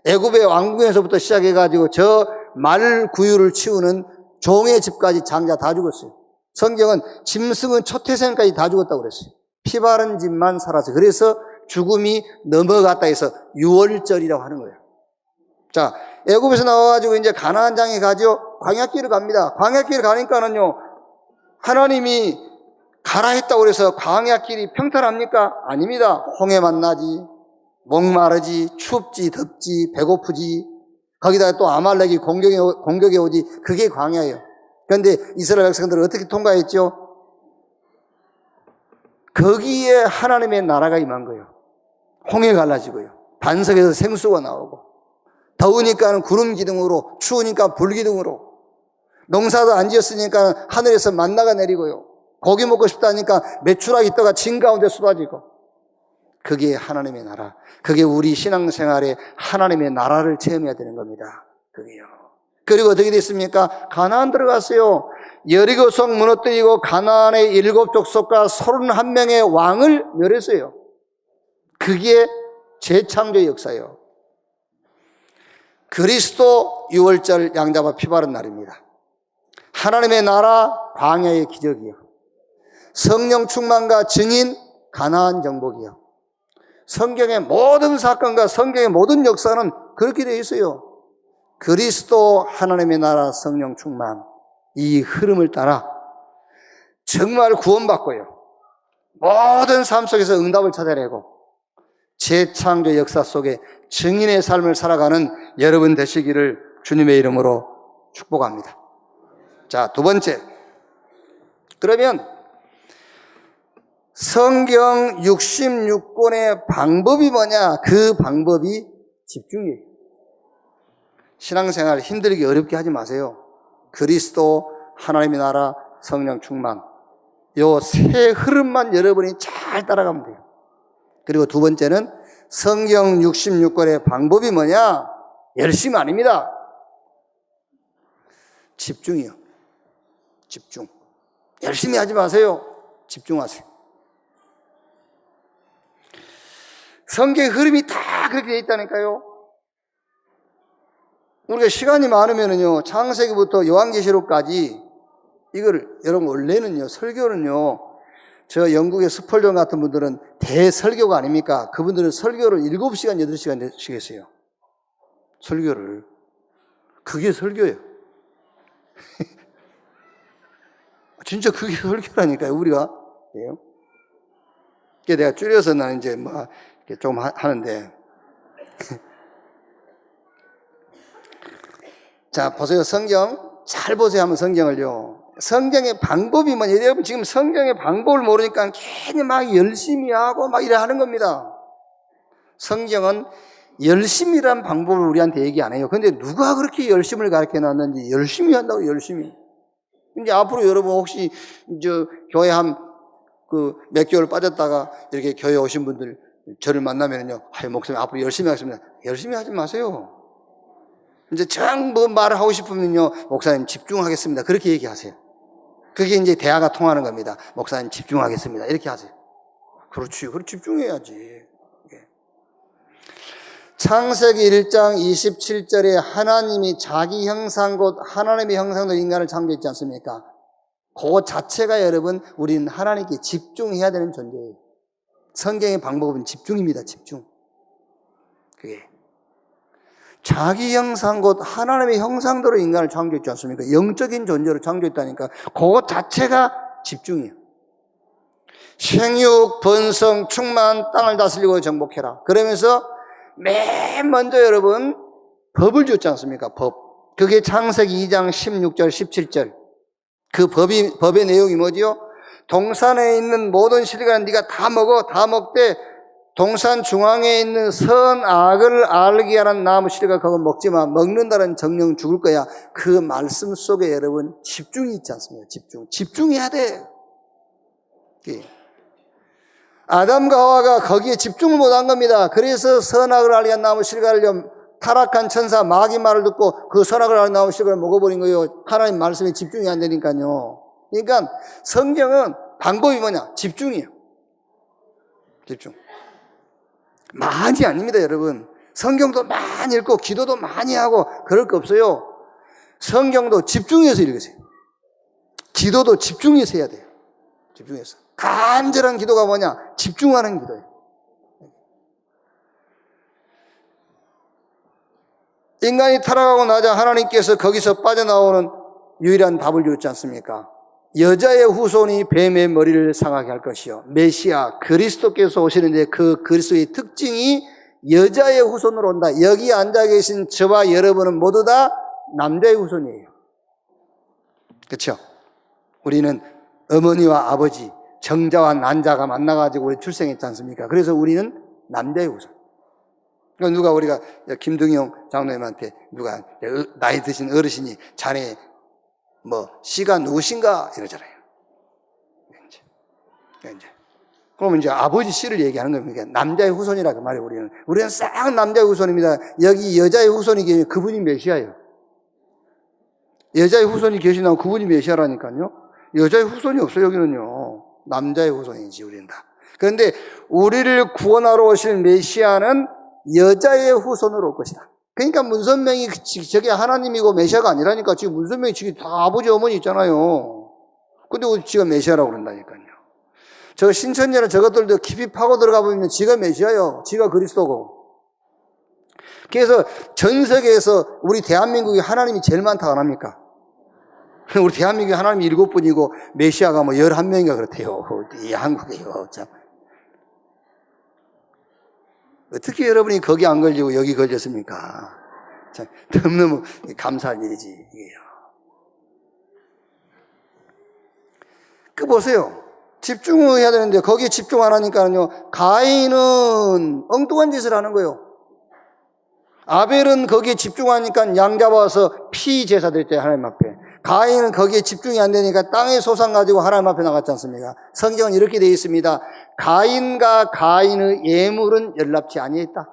애굽의 왕궁에서부터 시작해가지고 저 말 구유를 치우는 종의 집까지 장자 다 죽었어요. 성경은 짐승은 첫 태생까지 다 죽었다고 그랬어요. 피 바른 집만 살았어요. 그래서 죽음이 넘어갔다 해서 6월절이라고 하는 거예요. 자, 애굽에서 나와가지고 이제 가나안 땅에 가죠. 광야길을 갑니다. 광야길을 가니까는요, 하나님이 가라 했다고 그래서 광야길이 평탄합니까? 아닙니다. 홍해 만나지, 목마르지, 춥지, 덥지, 배고프지, 거기다가 또 아말렉이 공격에 오지. 그게 광야예요. 그런데 이스라엘 백성들은 어떻게 통과했죠? 거기에 하나님의 나라가 임한 거예요. 홍해 갈라지고요. 반석에서 생수가 나오고, 더우니까는 구름 기둥으로, 추우니까 불 기둥으로, 농사도 안 지었으니까 하늘에서 만나가 내리고요. 고기 먹고 싶다니까 메추라기 떠가 진 가운데 쏟아지고. 그게 하나님의 나라. 그게 우리 신앙생활에 하나님의 나라를 체험해야 되는 겁니다. 그게요. 그리고 어떻게 됐습니까? 가나안 들어갔어요. 여리고 성 무너뜨리고 가나안의 7 족속과 31명의 왕을 멸했어요. 그게 재창조의 역사예요. 그리스도 6월절 양잡아 피 바른 날입니다. 하나님의 나라 광야의 기적이요. 성령 충만과 증인, 가나안 정복이요. 성경의 모든 사건과 성경의 모든 역사는 그렇게 되어 있어요. 그리스도, 하나님의 나라, 성령 충만, 이 흐름을 따라 정말 구원받고요, 모든 삶 속에서 응답을 찾아내고 재창조 역사 속에 증인의 삶을 살아가는 여러분 되시기를 주님의 이름으로 축복합니다. 자, 두 번째, 그러면 성경 66권의 방법이 뭐냐? 그 방법이 집중이에요. 신앙생활 힘들게 어렵게 하지 마세요. 그리스도, 하나님의 나라, 성령 충만, 요 세 흐름만 여러분이 잘 따라가면 돼요. 그리고 두 번째는 성경 66권의 방법이 뭐냐? 열심 아닙니다. 집중이요. 집중. 열심히 하지 마세요. 집중하세요. 성경의 흐름이 다 그렇게 되어 있다니까요. 우리가 시간이 많으면은요, 창세기부터 요한계시록까지 이거를, 여러분, 원래는요, 설교는요, 저 영국의 스펄전 같은 분들은 대설교가 아닙니까? 그분들은 설교를 7시간, 8시간 쉬겠어요. 설교를. 그게 설교예요. 진짜 그게 설교라니까요, 우리가. 그게 내가 줄여서 나는 이제 뭐, 좀 하는데. 자, 보세요. 성경. 잘 보세요. 한번 성경을요. 성경의 방법이 뭐냐. 여러분 지금 성경의 방법을 모르니까 괜히 막 열심히 하고 막 이래 하는 겁니다. 성경은 열심히란 방법을 우리한테 얘기 안 해요. 근데 누가 그렇게 열심을 가르쳐 놨는지 열심히 한다고, 열심히. 이제 앞으로 여러분 혹시 이제 교회 몇 개월 빠졌다가 이렇게 교회 오신 분들 저를 만나면요, 목사님 앞으로 열심히 하겠습니다. 열심히 하지 마세요. 이제 정 뭐 말을 하고 싶으면요, 목사님 집중하겠습니다. 그렇게 얘기하세요. 그게 이제 대화가 통하는 겁니다. 목사님 집중하겠습니다. 이렇게 하세요. 그렇지. 그럼 집중해야지. 창세기 1장 27절에 하나님이 자기 형상 곧 하나님의 형상으로 인간을 창조했지 않습니까? 그 자체가 여러분, 우리는 하나님께 집중해야 되는 존재예요. 성경의 방법은 집중입니다. 집중. 그게 자기 형상 곧 하나님의 형상대로 인간을 창조했지 않습니까? 영적인 존재로 창조했다니까. 그것 자체가 집중이에요. 생육, 번성, 충만, 땅을 다스리고 정복해라. 그러면서 맨 먼저 여러분 법을 줬지 않습니까? 법. 그게 창세기 2장 16절, 17절. 그 법의 내용이 뭐지요? 동산에 있는 모든 실과는 네가 다 먹어. 다 먹되 동산 중앙에 있는 선악을 알게 하는 나무 실과 그건 먹지 마. 먹는다는 정령 죽을 거야. 그 말씀 속에 여러분 집중이 있지 않습니까? 집중. 집중해야 돼. 아담과 하와가 거기에 집중을 못한 겁니다. 그래서 선악을 알게 한 나무 실과를 타락한 천사 마귀 말을 듣고 그 선악을 알게 나무 실과를 먹어버린 거예요. 하나님 말씀에 집중이 안 되니까요. 그러니까 성경은 방법이 뭐냐? 집중이에요. 집중. 많이 아닙니다, 여러분. 성경도 많이 읽고 기도도 많이 하고 그럴 거 없어요. 성경도 집중해서 읽으세요. 기도도 집중해서 해야 돼요. 집중해서. 간절한 기도가 뭐냐? 집중하는 기도예요. 인간이 타락하고 나자 하나님께서 거기서 빠져나오는 유일한 답을 주었지 않습니까? 여자의 후손이 뱀의 머리를 상하게 할 것이요, 메시아 그리스도께서 오시는데 그 그리스도의 특징이 여자의 후손으로 온다. 여기 앉아 계신 저와 여러분은 모두 다 남자의 후손이에요. 그렇죠? 우리는 어머니와 아버지, 정자와 난자가 만나가지고 우리 출생했지 않습니까? 그래서 우리는 남자의 후손. 누가 우리가 김동영 장로님한테 누가 나이 드신 어르신이 자네 씨가 누구신가 이러잖아요. 이제. 그러면 이제 아버지 씨를 얘기하는 겁니다. 남자의 후손이라 그 말이에요. 우리는 싹 남자의 후손입니다. 여기 여자의 후손이 계시면 그분이 메시아예요. 여자의 후손이 계시면 그분이 메시아라니까요. 여자의 후손이 없어요. 여기는요. 남자의 후손이지 우리는 다. 그런데 우리를 구원하러 오실 메시아는 여자의 후손으로 올 것이다. 그러니까 문선명이 저게 하나님이고 메시아가 아니라니까. 지금 문선명이 지금 다 아버지 어머니 있잖아요. 근데 지가 메시아라고 그런다니까요. 저 신천지는 저것들도 깊이 파고 들어가 보면 지가 메시아요. 지가 그리스도고. 그래서 전 세계에서 우리 대한민국이 하나님이 제일 많다고 안 합니까? 우리 대한민국이 하나님이 7분이고 메시아가 뭐 11명인가 그렇대요. 이 한국이요. 참. 어떻게 여러분이 거기 안 걸리고 여기 걸렸습니까? 참, 너무너무 감사할 일이지, 이게요. 그 보세요. 집중을 해야 되는데 거기에 집중 안 하니까요. 가인은 엉뚱한 짓을 하는 거예요. 아벨은 거기에 집중하니까 양 잡아서 피 제사 드렸대요, 하나님 앞에. 가인은 거기에 집중이 안 되니까 땅의 소상 가지고 하나님 앞에 나갔지 않습니까? 성경은 이렇게 되어 있습니다. 가인과 가인의 예물은 연락치 아니했다.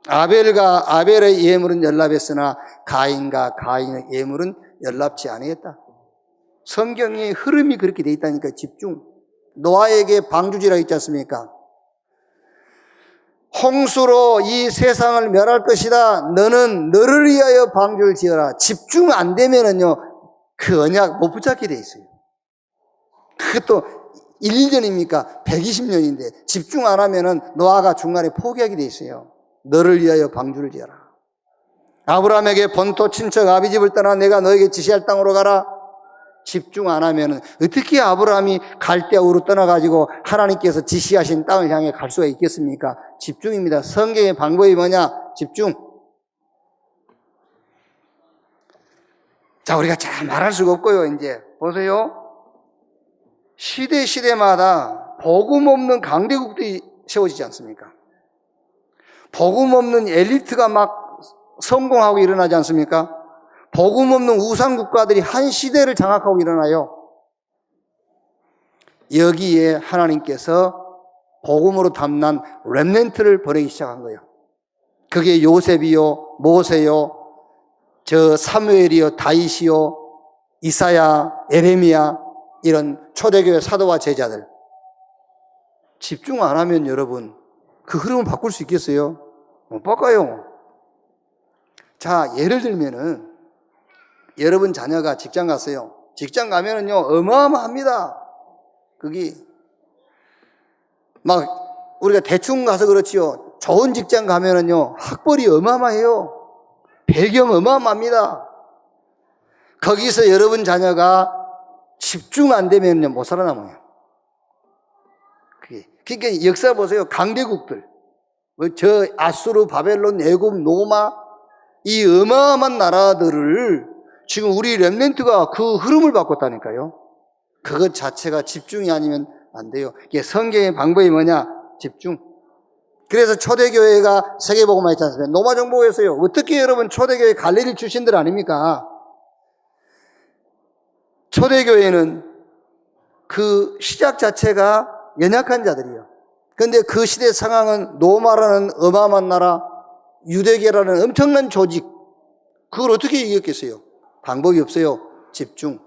아벨과 아벨의 예물은 연락했으나 가인과 가인의 예물은 연락치 아니했다. 성경의 흐름이 그렇게 되어 있다니까. 집중. 노아에게 방주지라 있지 않습니까? 홍수로 이 세상을 멸할 것이다. 너는 너를 위하여 방주를 지어라. 집중 안 되면은요, 그 언약 못 붙잡게 돼 있어요. 그것도 1년입니까? 120년인데 집중 안 하면은 노아가 중간에 포기하게 돼 있어요. 너를 위하여 방주를 지어라. 아브라함에게 본토 친척 아비집을 떠나 내가 너에게 지시할 땅으로 가라. 집중 안 하면은 어떻게 아브라함이 갈대아우로 떠나가지고 하나님께서 지시하신 땅을 향해 갈 수가 있겠습니까? 집중입니다. 성경의 방법이 뭐냐? 집중. 자, 우리가 잘 말할 수가 없고요. 이제 보세요. 시대마다 복음 없는 강대국들이 세워지지 않습니까? 복음 없는 엘리트가 막 성공하고 일어나지 않습니까? 복음 없는 우상 국가들이 한 시대를 장악하고 일어나요. 여기에 하나님께서 복음으로 담난 렘넌트를 보내기 시작한 거예요. 그게 요셉이요, 모세요, 저 사무엘이요, 다윗이요, 이사야, 에레미야, 이런 초대교회 사도와 제자들. 집중 안 하면 여러분 그 흐름을 바꿀 수 있겠어요? 못 바꿔요. 자, 예를 들면은 여러분 자녀가 직장 갔어요. 직장 가면은요, 어마어마합니다. 거기 막 우리가 대충 가서 그렇지요. 좋은 직장 가면은요, 학벌이 어마어마해요. 배경 어마어마합니다. 거기서 여러분 자녀가 집중 안 되면요, 못 살아남아요. 그러니까 역사 보세요. 강대국들. 저 아수르, 바벨론, 애굽, 로마, 이 어마어마한 나라들을 지금 우리 렘넌트가 그 흐름을 바꿨다니까요. 그것 자체가 집중이 아니면 안 돼요. 이게 성경의 방법이 뭐냐? 집중. 그래서 초대교회가 세계복음화 했지 않습니까? 로마 정복했어요. 어떻게 여러분 초대교회 갈릴리 출신들 아닙니까? 초대교회는 그 시작 자체가 연약한 자들이에요. 그런데 그 시대 상황은 로마라는 어마어마한 나라, 유대계라는 엄청난 조직, 그걸 어떻게 이겼겠어요? 방법이 없어요. 집중.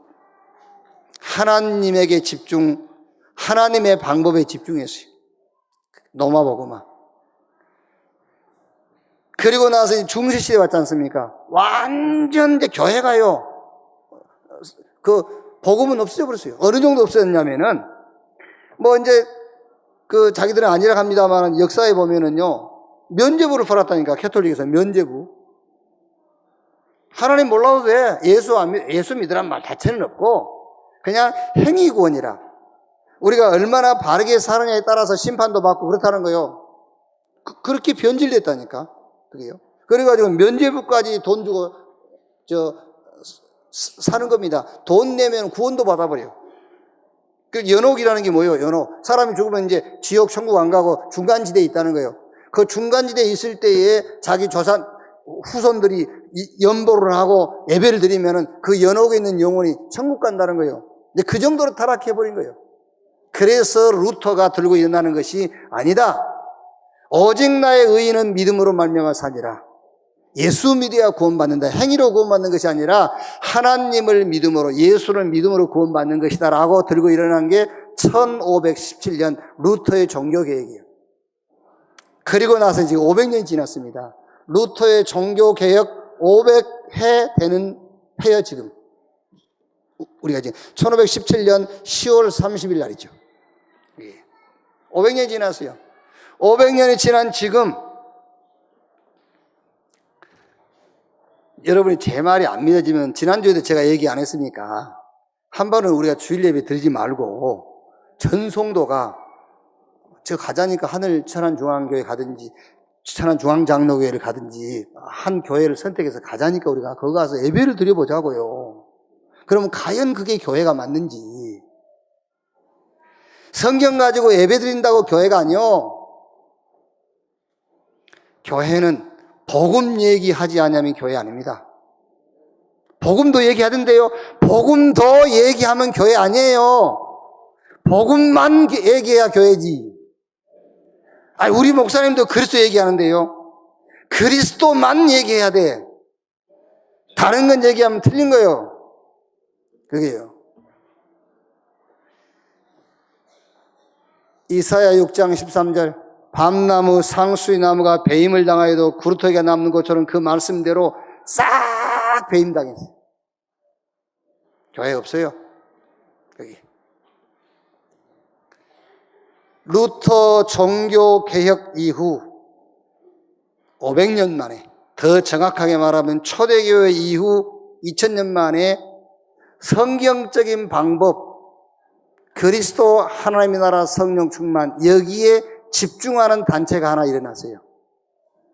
하나님에게 집중, 하나님의 방법에 집중했어요. 로마 복음화. 그리고 나서 중세시대 왔지 않습니까? 완전 이제 교회가요, 그 복음은 없어져버렸어요. 어느 정도 없어졌냐면은, 뭐 이제 그 자기들은 아니라 합니다만 역사에 보면은요, 면죄부를 팔았다니까. 캐톨릭에서 면죄부. 하나님 몰라도 돼. 예수 믿으란 말 자체는 없고 그냥 행위구원이라. 우리가 얼마나 바르게 사느냐에 따라서 심판도 받고 그렇다는 거요. 그렇게 변질됐다니까. 그게요. 그래가지고 면죄부까지 돈 주고 사는 겁니다. 돈 내면 구원도 받아버려요. 그 연옥이라는 게 뭐예요? 연옥. 사람이 죽으면 이제 지옥 천국 안 가고 중간지대에 있다는 거예요. 그 중간지대에 있을 때에 자기 후손들이 연보를 하고 예배를 드리면은 그 연옥에 있는 영혼이 천국 간다는 거예요. 근데 그 정도로 타락해버린 거예요. 그래서 루터가 들고 일어나는 것이 아니다. 오직 나의 의인은 믿음으로 말미암아 사니라. 예수 믿어야 구원받는다. 행위로 구원받는 것이 아니라 하나님을 믿음으로, 예수를 믿음으로 구원받는 것이다 라고 들고 일어난 게 1517년 루터의 종교개혁이에요. 그리고 나서 지금 500년이 지났습니다. 루터의 종교개혁 500해 되는 해요, 지금. 우리가 지금 1517년 10월 30일 날이죠. 500년이 지났어요. 500년이 지난 지금 여러분이 제 말이 안 믿어지면 지난주에도 제가 얘기 안 했습니까? 한 번은 우리가 주일 예배 드리지 말고 전 성도가 저 가자니까 하늘 천안중앙교회 가든지 천안중앙장로교회를 가든지 한 교회를 선택해서 가자니까 우리가 거기 가서 예배를 드려보자고요. 그러면 과연 그게 교회가 맞는지. 성경 가지고 예배 드린다고 교회가 아니요. 교회는 복음 얘기하지 않으면 교회 아닙니다. 복음도 얘기하던데요. 복음 더 얘기하면 교회 아니에요. 복음만 얘기해야 교회지. 아니, 우리 목사님도 그리스도 얘기하는데요. 그리스도만 얘기해야 돼. 다른 건 얘기하면 틀린 거예요. 그게요. 이사야 6장 13절 밤나무 상수의 나무가 배임을 당하여도 구루터기가 남는 것처럼 그 말씀대로 싹 배임당했어요. 교회 없어요. 여기. 루터 종교개혁 이후 500년 만에, 더 정확하게 말하면 초대교회 이후 2000년 만에 성경적인 방법, 그리스도 하나님의 나라 성령 충만, 여기에 집중하는 단체가 하나 일어났어요.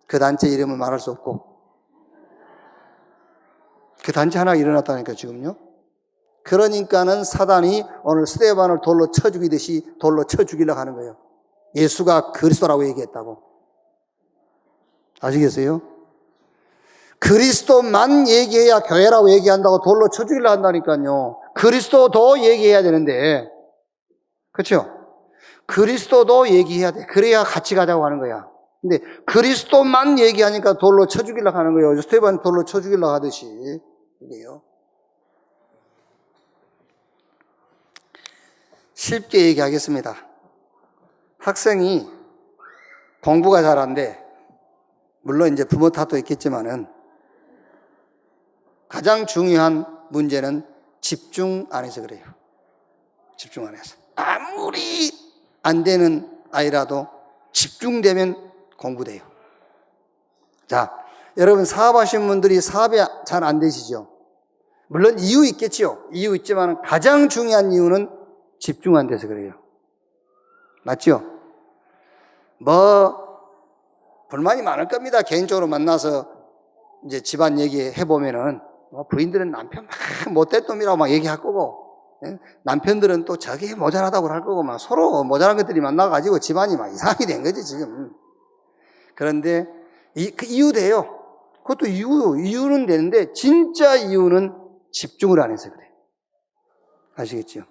그 단체 이름은 말할 수 없고, 그 단체 하나 일어났다니까요, 지금요. 그러니까는 사단이 오늘 스데반을 돌로 쳐 죽이듯이 돌로 쳐 죽이려고 하는 거예요. 예수가 그리스도라고 얘기했다고. 아시겠어요? 그리스도만 얘기해야 교회라고 얘기한다고 돌로 쳐 죽이려고 한다니까요. 그리스도도 얘기해야 되는데, 그렇죠? 그리스도도 얘기해야 돼. 그래야 같이 가자고 하는 거야. 근데 그리스도만 얘기하니까 돌로 쳐 죽이려고 하는 거예요. 스데반 돌로 쳐 죽이려고 하듯이. 이게요. 쉽게 얘기하겠습니다. 학생이 공부가 잘한데, 물론 이제 부모 탓도 있겠지만은, 가장 중요한 문제는 집중 안 해서 그래요. 집중 안 해서. 아무리 안 되는 아이라도 집중되면 공부돼요. 자, 여러분 사업하시는 분들이 사업이 잘 안 되시죠? 물론 이유 있겠죠. 이유 있지만 가장 중요한 이유는 집중 안 돼서 그래요. 맞죠? 불만이 많을 겁니다. 개인적으로 만나서 이제 집안 얘기 해보면은, 부인들은 남편 막 못될 놈이라고 막 얘기할 거고, 남편들은 또 저게 모자라다고 할 거고, 막 서로 모자란 것들이 만나가지고 집안이 막 이상하게 된 거지, 지금. 그런데, 그 이유 돼요. 그것도 이유는 되는데, 진짜 이유는 집중을 안 해서 그래. 아시겠죠?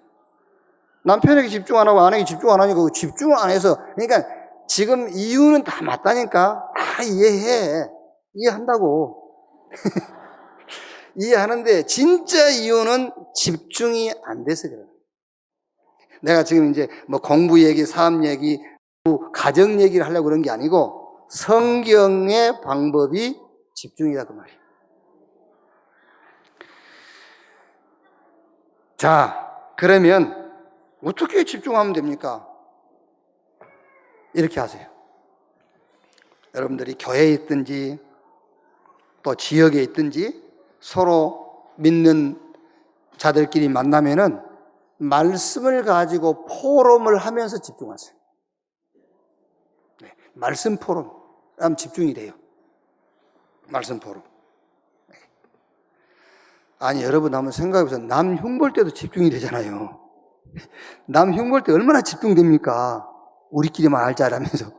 남편에게 집중 안 하고 아내에게 집중 안 하니까 집중을 안 해서, 그러니까 지금 이유는 다 맞다니까. 이해해. 이해한다고. 이해하는데 진짜 이유는 집중이 안 돼서 그래요. 내가 지금 이제 뭐 공부 얘기, 사업 얘기, 가정 얘기를 하려고 그런 게 아니고 성경의 방법이 집중이다 그 말이에요. 자, 그러면 어떻게 집중하면 됩니까? 이렇게 하세요. 여러분들이 교회에 있든지 또 지역에 있든지 서로 믿는 자들끼리 만나면은 말씀을 가지고 포럼을 하면서 집중하세요. 네, 말씀 포럼 하면 집중이 돼요. 말씀 포럼. 네. 아니, 여러분 한번 생각해보세요. 남 흉볼 때도 집중이 되잖아요. 남 흉볼 때 얼마나 집중됩니까? 우리끼리만 알지 않으면서.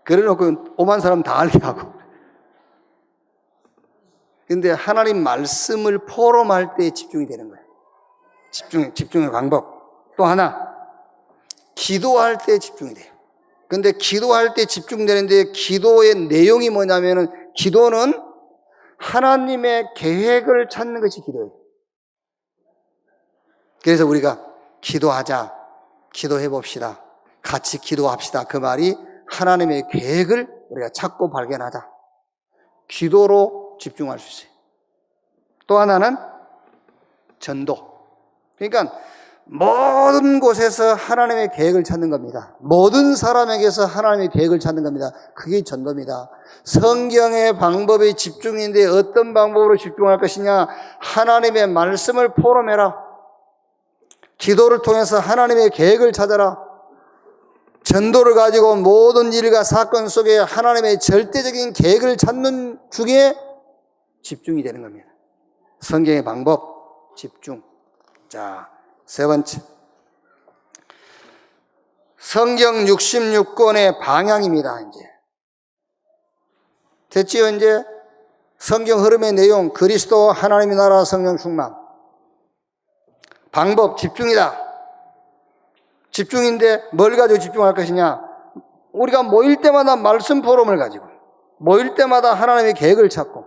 그래놓고 오만 사람 다 알게 하고. 근데 하나님 말씀을 포럼할 때 집중이 되는 거예요. 집중의 방법. 또 하나, 기도할 때 집중이 돼요. 근데 기도할 때 집중되는데 기도의 내용이 뭐냐면은 기도는 하나님의 계획을 찾는 것이 기도예요. 그래서 우리가 기도하자, 기도해 봅시다, 같이 기도합시다. 그 말이 하나님의 계획을 우리가 찾고 발견하자. 기도로 집중할 수 있어요. 또 하나는 전도. 그러니까 모든 곳에서 하나님의 계획을 찾는 겁니다. 모든 사람에게서 하나님의 계획을 찾는 겁니다. 그게 전도입니다. 성경의 방법에 집중인데 어떤 방법으로 집중할 것이냐? 하나님의 말씀을 포럼해라. 기도를 통해서 하나님의 계획을 찾아라. 전도를 가지고 모든 일과 사건 속에 하나님의 절대적인 계획을 찾는 중에 집중이 되는 겁니다. 성경의 방법, 집중. 자, 세 번째. 성경 66권의 방향입니다, 이제. 됐지요, 이제? 성경 흐름의 내용, 그리스도 하나님의 나라 성령 충만. 방법, 집중이다. 집중인데 뭘 가지고 집중할 것이냐? 우리가 모일 때마다 말씀 포럼을 가지고, 모일 때마다 하나님의 계획을 찾고,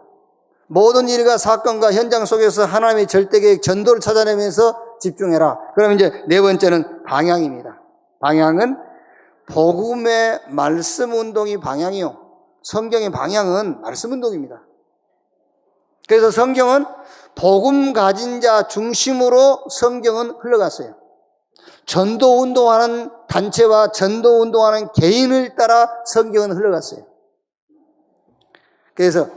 모든 일과 사건과 현장 속에서 하나님의 절대계획, 전도를 찾아내면서 집중해라. 그럼 이제 네 번째는 방향입니다. 방향은 복음의 말씀 운동이 방향이요. 성경의 방향은 말씀 운동입니다. 그래서 성경은 복음 가진 자 중심으로 성경은 흘러갔어요. 전도 운동하는 단체와 전도 운동하는 개인을 따라 성경은 흘러갔어요. 그래서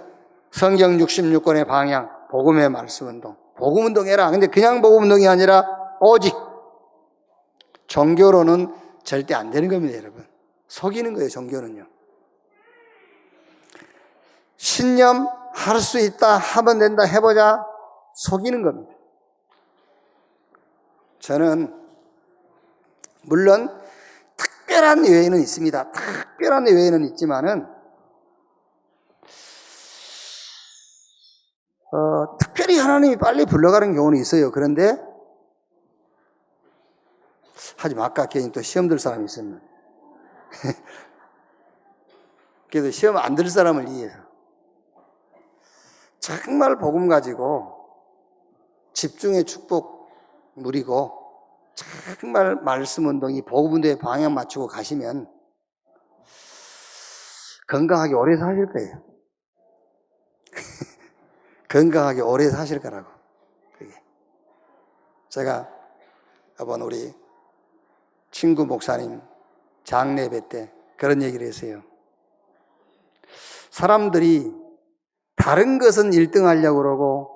성경 66권의 방향, 복음의 말씀 운동. 복음 운동해라. 근데 그냥 복음 운동이 아니라 오직 종교로는 절대 안 되는 겁니다, 여러분. 속이는 거예요, 종교는요. 신념 할 수 있다, 하면 된다, 해보자. 속이는 겁니다. 저는 물론 특별한 예외는 있습니다. 특별한 예외는 있지만은 특별히 하나님이 빨리 불러가는 경우는 있어요. 그런데 하지만 아까 괜히 또 시험 들 사람이 있었는데 그래도 시험 안 들 사람을 위해서 정말 복음 가지고 집중의 축복 누리고 정말 말씀 운동이 복음 운동에 방향 맞추고 가시면 건강하게 오래 사실 거예요. 건강하게 오래 사실 거라고. 그게. 제가 이번 우리 친구 목사님 장례배 때 그런 얘기를 했어요. 사람들이 다른 것은 1등 하려고 그러고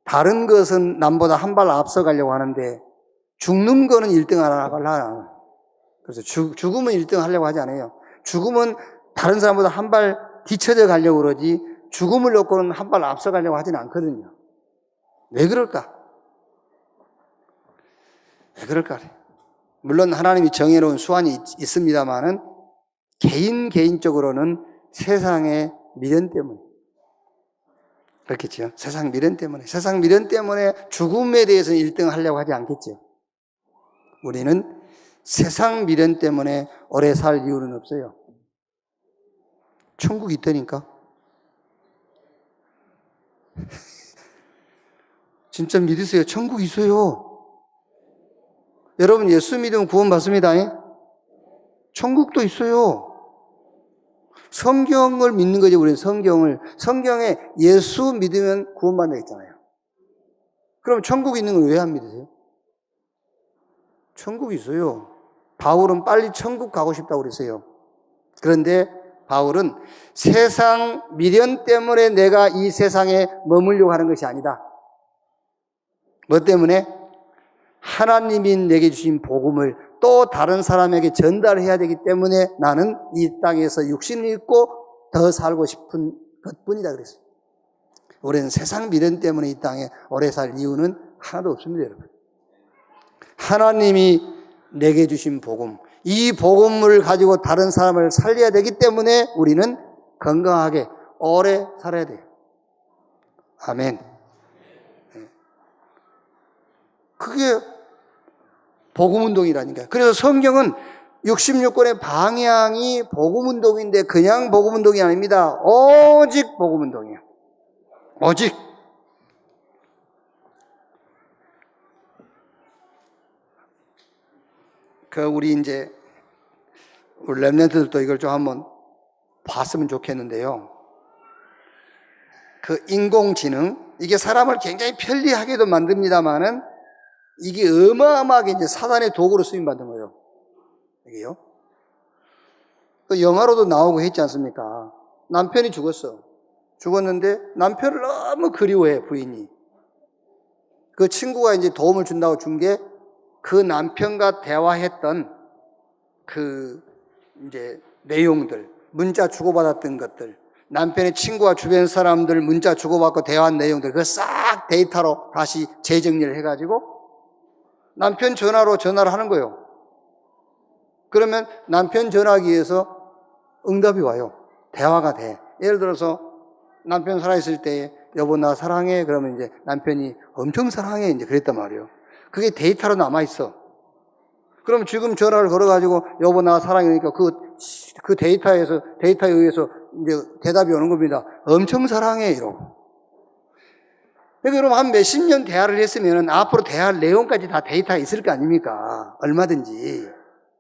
다른 것은 남보다 한 발 앞서 가려고 하는데 죽는 거는 1등 하려고 하나. 그래서 죽음은 1등 하려고 하지 않아요. 죽음은 다른 사람보다 한 발 뒤쳐져 가려고 그러지 죽음을 놓고는 한 발 앞서 가려고 하지는 않거든요. 왜 그럴까? 왜 그럴까? 물론 하나님이 정해놓은 수완이 있습니다만은 개인적으로는 세상의 미련 때문에 그렇겠죠. 세상 미련 때문에 죽음에 대해서는 1등 하려고 하지 않겠죠. 우리는 세상 미련 때문에 오래 살 이유는 없어요. 천국이 있다니까. 진짜 믿으세요. 천국 있어요. 여러분 예수 믿으면 구원 받습니다. 천국도 있어요. 성경을 믿는 거죠. 우리는 성경에 예수 믿으면 구원 받는다 했잖아요. 그럼 천국 있는 걸 왜 안 믿으세요? 천국이 있어요. 바울은 빨리 천국 가고 싶다고 그랬어요. 그런데 바울은 세상 미련 때문에 내가 이 세상에 머물려고 하는 것이 아니다. 뭐 때문에? 하나님이 내게 주신 복음을 또 다른 사람에게 전달해야 되기 때문에 나는 이 땅에서 육신을 입고 더 살고 싶은 것뿐이다 그랬어요. 우리는 세상 미련 때문에 이 땅에 오래 살 이유는 하나도 없습니다, 여러분. 하나님이 내게 주신 복음, 이 복음을 가지고 다른 사람을 살려야 되기 때문에 우리는 건강하게 오래 살아야 돼요. 아멘. 그게 복음운동이라니까요. 그래서 성경은 66권의 방향이 복음운동인데 그냥 복음운동이 아닙니다. 오직 복음운동이에요. 오직. 우리 렘넌트들도 이걸 좀 한번 봤으면 좋겠는데요. 인공지능, 이게 사람을 굉장히 편리하게도 만듭니다만은 이게 어마어마하게 이제 사단의 도구로 쓰임받은 거예요. 이게요. 그 영화로도 나오고 했지 않습니까? 남편이 죽었어. 죽었는데 남편을 너무 그리워해, 부인이. 그 친구가 이제 도움을 준다고 준 게 그 남편과 대화했던 그 이제 내용들, 문자 주고받았던 것들, 남편의 친구와 주변 사람들 문자 주고받고 대화한 내용들, 그거 싹 데이터로 다시 재정리를 해가지고 남편 전화로 전화를 하는 거예요. 그러면 남편 전화기에서 응답이 와요. 대화가 돼. 예를 들어서 남편 살아있을 때 여보 나 사랑해. 그러면 이제 남편이 엄청 사랑해. 이제 그랬단 말이에요. 그게 데이터로 남아있어. 그럼 지금 전화를 걸어가지고 여보 나 사랑해니까 그 데이터에 의해서 이제 대답이 오는 겁니다. 엄청 사랑해. 이러고. 그러니까 여러분 한 몇십 년 대화를 했으면 앞으로 대화할 내용까지 다 데이터가 있을 거 아닙니까? 얼마든지.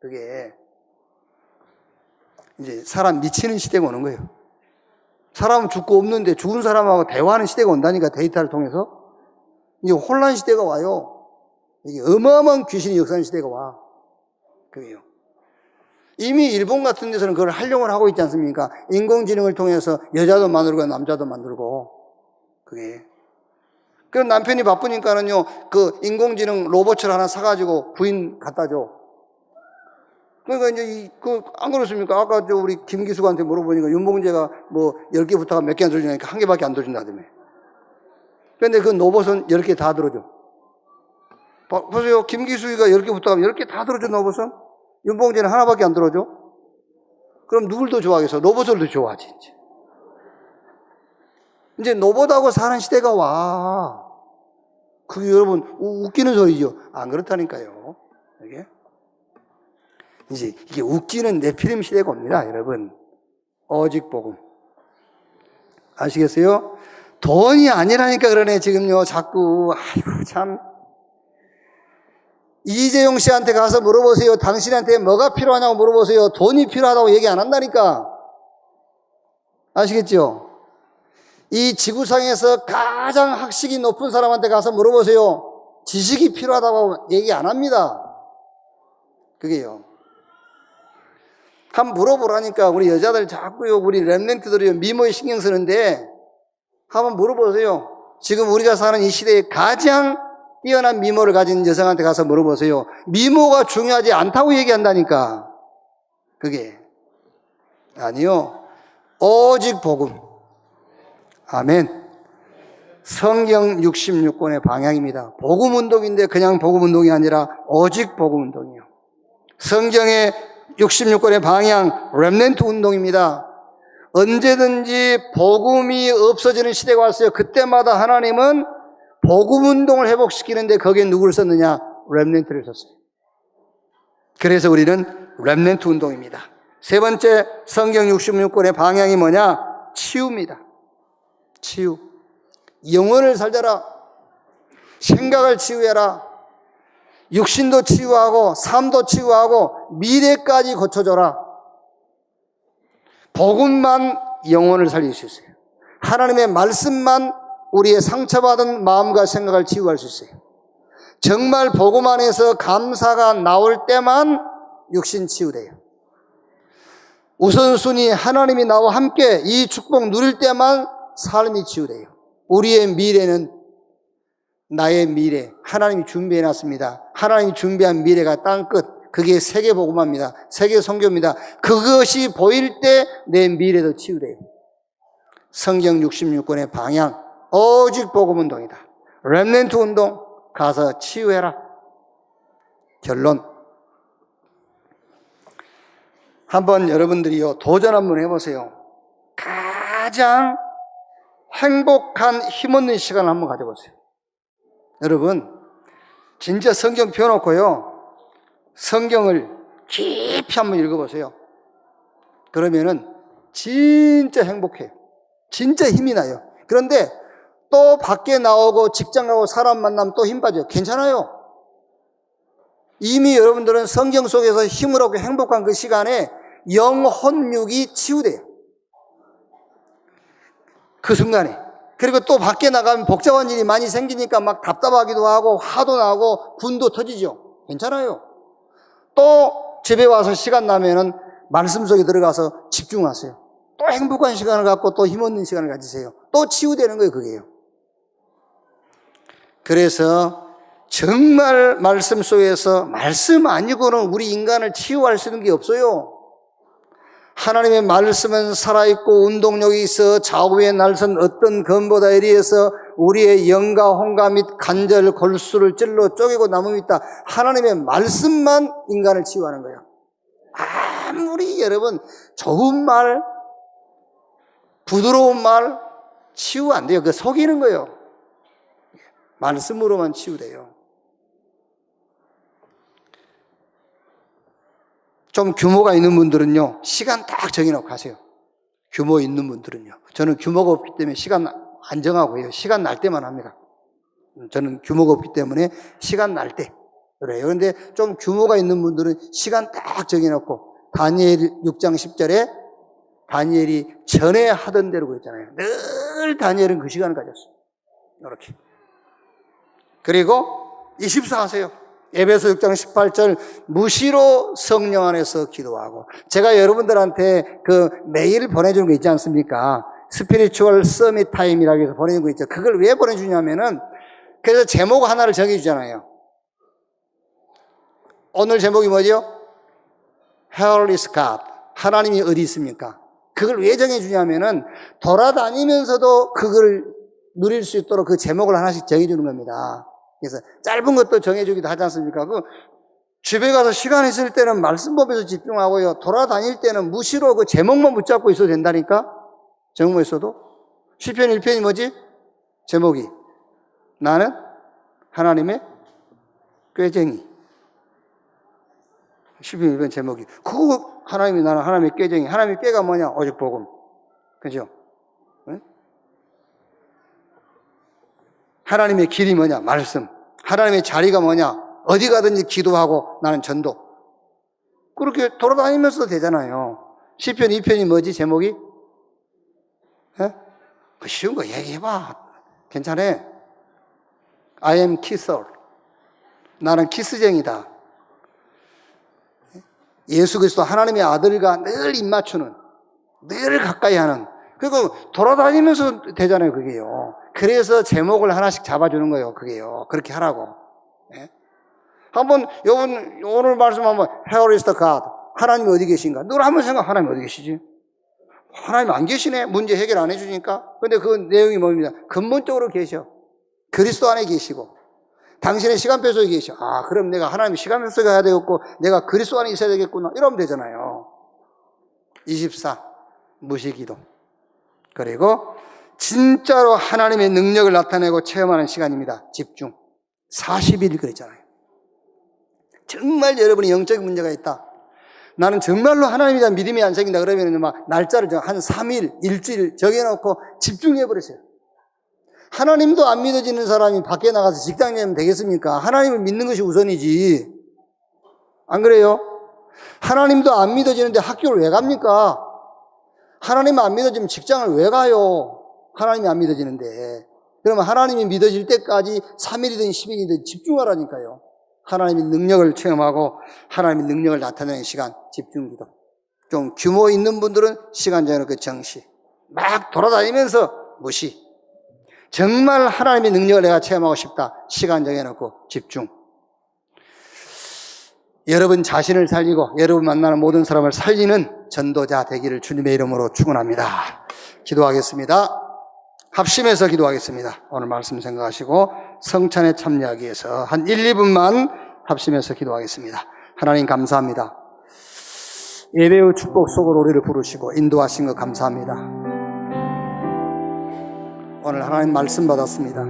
그게 이제 사람 미치는 시대가 오는 거예요. 사람은 죽고 없는데 죽은 사람하고 대화하는 시대가 온다니까, 데이터를 통해서. 이제 혼란 시대가 와요. 이게 어마어마한 귀신이 역사하는 시대가 와. 그게요. 이미 일본 같은 데서는 그걸 활용을 하고 있지 않습니까? 인공지능을 통해서 여자도 만들고 남자도 만들고. 그게. 그럼 남편이 바쁘니까는요, 그 인공지능 로봇을 하나 사가지고 부인 갖다 줘. 그러니까 이제 안 그렇습니까? 아까 우리 김기수한테 물어보니까 윤봉재가 뭐 10개부터가 몇 개 안 들어주니까 한 개밖에 안 들어준다더며. 그런데 그 로봇은 10개 다 들어줘. 보세요. 김기수가 10개부터 하면 10개 다 들어줘, 로봇은. 윤봉재는 하나밖에 안 들어줘. 그럼 누굴 더 좋아하겠어? 로봇을 더 좋아하지, 이제. 이제 로봇하고 사는 시대가 와. 그게 여러분, 웃기는 소리죠. 안 그렇다니까요. 이게. 이제 이게 웃기는 네피림 시대가 옵니다, 여러분. 오직 복음. 아시겠어요? 돈이 아니라니까 그러네, 지금요. 자꾸. 아이고, 참. 이재용 씨한테 가서 물어보세요. 당신한테 뭐가 필요하냐고 물어보세요. 돈이 필요하다고 얘기 안 한다니까. 아시겠죠? 이 지구상에서 가장 학식이 높은 사람한테 가서 물어보세요. 지식이 필요하다고 얘기 안 합니다. 그게요. 한번 물어보라니까. 우리 여자들 자꾸요, 우리 랩런트들이 미모에 신경 쓰는데 한번 물어보세요. 지금 우리가 사는 이 시대에 가장 뛰어난 미모를 가진 여성한테 가서 물어보세요. 미모가 중요하지 않다고 얘기한다니까. 그게. 아니요. 오직 복음. 아멘. 성경 66권의 방향입니다. 복음 운동인데 그냥 복음 운동이 아니라 오직 복음 운동이에요. 성경의 66권의 방향, 렘넌트 운동입니다. 언제든지 복음이 없어지는 시대가 왔어요. 그때마다 하나님은 복음 운동을 회복시키는데 거기에 누구를 썼느냐? 렘넌트를 썼어요. 그래서 우리는 렘넌트 운동입니다. 세 번째, 성경 66권의 방향이 뭐냐? 치유입니다. 치유. 영혼을 살려라. 생각을 치유해라. 육신도 치유하고 삶도 치유하고 미래까지 고쳐줘라. 복음만 영혼을 살릴 수 있어요. 하나님의 말씀만 우리의 상처받은 마음과 생각을 치유할 수 있어요. 정말 복음 안에서 감사가 나올 때만 육신 치유돼요. 우선순위 하나님이 나와 함께 이 축복 누릴 때만 삶이 치유돼요. 우리의 미래는 나의 미래, 하나님이 준비해놨습니다. 하나님이 준비한 미래가 땅끝, 그게 세계복음화입니다. 세계선교입니다. 그것이 보일 때 내 미래도 치유돼요. 성경 66권의 방향, 오직 복음운동이다. 렘넌트 운동, 가서 치유해라. 결론. 한번 여러분들이요, 도전 한번 해보세요. 가장 행복한 힘없는 시간을 한번 가져보세요. 여러분, 진짜 성경 펴놓고요, 성경을 깊이 한번 읽어보세요. 그러면은 진짜 행복해요. 진짜 힘이 나요. 그런데 또 밖에 나오고 직장 가고 사람 만나면 또 힘 빠져요. 괜찮아요. 이미 여러분들은 성경 속에서 힘을 얻고 행복한 그 시간에 영혼육이 치유돼요. 그 순간에 그리고 또 밖에 나가면 복잡한 일이 많이 생기니까 막 답답하기도 하고 화도 나고 분도 터지죠. 괜찮아요. 또 집에 와서 시간 나면은 말씀 속에 들어가서 집중하세요. 또 행복한 시간을 갖고 또 힘없는 시간을 가지세요. 또 치유되는 거예요, 그게요. 그래서 정말 말씀 속에서 말씀 아니고는 우리 인간을 치유할 수 있는 게 없어요. 하나님의 말씀은 살아있고 운동력이 있어 좌우에 날선 어떤 검보다 예리해서 우리의 영과 혼과 및 관절, 골수를 찔러 쪼개고 나무 있다. 하나님의 말씀만 인간을 치유하는 거예요. 아무리 여러분 좋은 말, 부드러운 말 치유 안 돼요. 그거 속이는 거예요. 말씀으로만 치유돼요. 좀 규모가 있는 분들은요, 시간 딱 정해놓고 하세요. 규모 있는 분들은요. 저는 규모가 없기 때문에 시간 안 정하고 해요. 시간 날 때만 합니다. 저는 규모가 없기 때문에 시간 날 때 그래요. 그런데 좀 규모가 있는 분들은 시간 딱 정해놓고 다니엘 6장 10절에 다니엘이 전에 하던 대로 그랬잖아요. 늘 다니엘은 그 시간을 가졌어요. 이렇게. 그리고 24 하세요. 에베소 6장 18절 무시로 성령 안에서 기도하고, 제가 여러분들한테 그 메일 보내주는 거 있지 않습니까? 스피리추얼 서밋 타임이라고 해서 보내는 거 있죠. 그걸 왜 보내주냐면은, 그래서 제목 하나를 정해주잖아요. 오늘 제목이 뭐죠? Where is God? 하나님이 어디 있습니까? 그걸 왜 정해주냐면은 돌아다니면서도 그걸 누릴 수 있도록 그 제목을 하나씩 정해주는 겁니다. 그래서 짧은 것도 정해주기도 하지 않습니까? 그 집에 가서 시간 있을 때는 말씀 보면서 집중하고요. 돌아다닐 때는 무시로 그 제목만 붙잡고 있어도 된다니까? 제목만 있어도. 시편 1편이 뭐지? 제목이 나는 하나님의 꾀쟁이. 시편 1편 제목이. 그거 하나님이 나는 하나님의 꾀쟁이. 하나님의 꾀가 뭐냐? 오직 복음. 그죠? 응? 하나님의 길이 뭐냐? 말씀. 하나님의 자리가 뭐냐? 어디 가든지 기도하고 나는 전도. 그렇게 돌아다니면서도 되잖아요. 시편 2편이 뭐지? 제목이? 에? 쉬운 거 얘기해봐. 괜찮아. I am kisser. 나는 키스쟁이다. 예수 그리스도 하나님의 아들과 늘 입맞추는, 늘 가까이 하는. 그리고 돌아다니면서 되잖아요, 그게요. 그래서 제목을 하나씩 잡아주는 거예요, 그게요. 그렇게 하라고. 예? 한번, 여러분, 오늘 말씀 한번, Where is the God? 하나님이 어디 계신가? 늘 한번 생각, 하나님 어디 계시지? 하나님 안 계시네? 문제 해결 안 해주니까? 근데 그 내용이 뭡니다? 근본적으로 계셔. 그리스도 안에 계시고, 당신의 시간표 속에 계셔. 아, 그럼 내가 하나님의 시간표 속에 가야 되겠고, 내가 그리스도 안에 있어야 되겠구나. 이러면 되잖아요. 24. 무시기도. 그리고 진짜로 하나님의 능력을 나타내고 체험하는 시간입니다. 집중. 40일 그랬잖아요. 정말 여러분이 영적인 문제가 있다. 나는 정말로 하나님에 대한 믿음이 안 생긴다. 그러면 막 날짜를 한 3일, 일주일 정해놓고 집중해버리세요. 하나님도 안 믿어지는 사람이 밖에 나가서 직장 내면 되겠습니까? 하나님을 믿는 것이 우선이지. 안 그래요? 하나님도 안 믿어지는데 학교를 왜 갑니까? 하나님 안 믿어지면 직장을 왜 가요? 하나님이 안 믿어지는데. 그러면 하나님이 믿어질 때까지 3일이든 10일이든 집중하라니까요. 하나님의 능력을 체험하고 하나님의 능력을 나타내는 시간, 집중기도. 좀 규모 있는 분들은 시간 정해놓고 정시. 막 돌아다니면서 무시. 정말 하나님의 능력을 내가 체험하고 싶다. 시간 정해놓고 집중. 여러분 자신을 살리고 여러분 만나는 모든 사람을 살리는 전도자 되기를 주님의 이름으로 축원합니다. 기도하겠습니다. 합심해서 기도하겠습니다. 오늘 말씀 생각하시고 성찬에 참여하기 위해서 한 1, 2분만 합심해서 기도하겠습니다. 하나님 감사합니다. 예배의 축복 속으로 우리를 부르시고 인도하신 것 감사합니다. 오늘 하나님 말씀 받았습니다.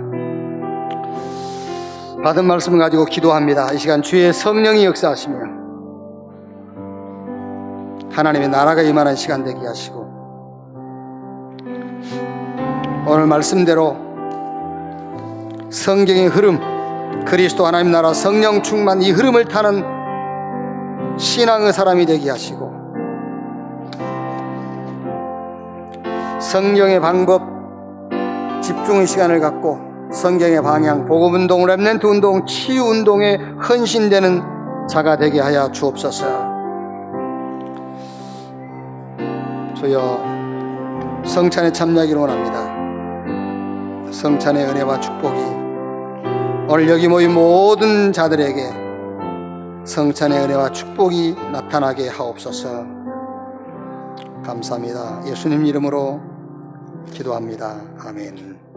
받은 말씀을 가지고 기도합니다. 이 시간 주의 성령이 역사하시며 하나님의 나라가 임하는 시간 되게 하시고 오늘 말씀대로 성경의 흐름, 그리스도 하나님 나라 성령 충만 이 흐름을 타는 신앙의 사람이 되게 하시고 성령의 방법, 집중의 시간을 갖고 성경의 방향, 복음운동, 렘넌트 운동, 치유운동에 헌신되는 자가 되게 하여 주옵소서. 주여, 성찬에 참여하기를 원합니다. 성찬의 은혜와 축복이 오늘 여기 모인 모든 자들에게 성찬의 은혜와 축복이 나타나게 하옵소서. 감사합니다. 예수님 이름으로 기도합니다. 아멘.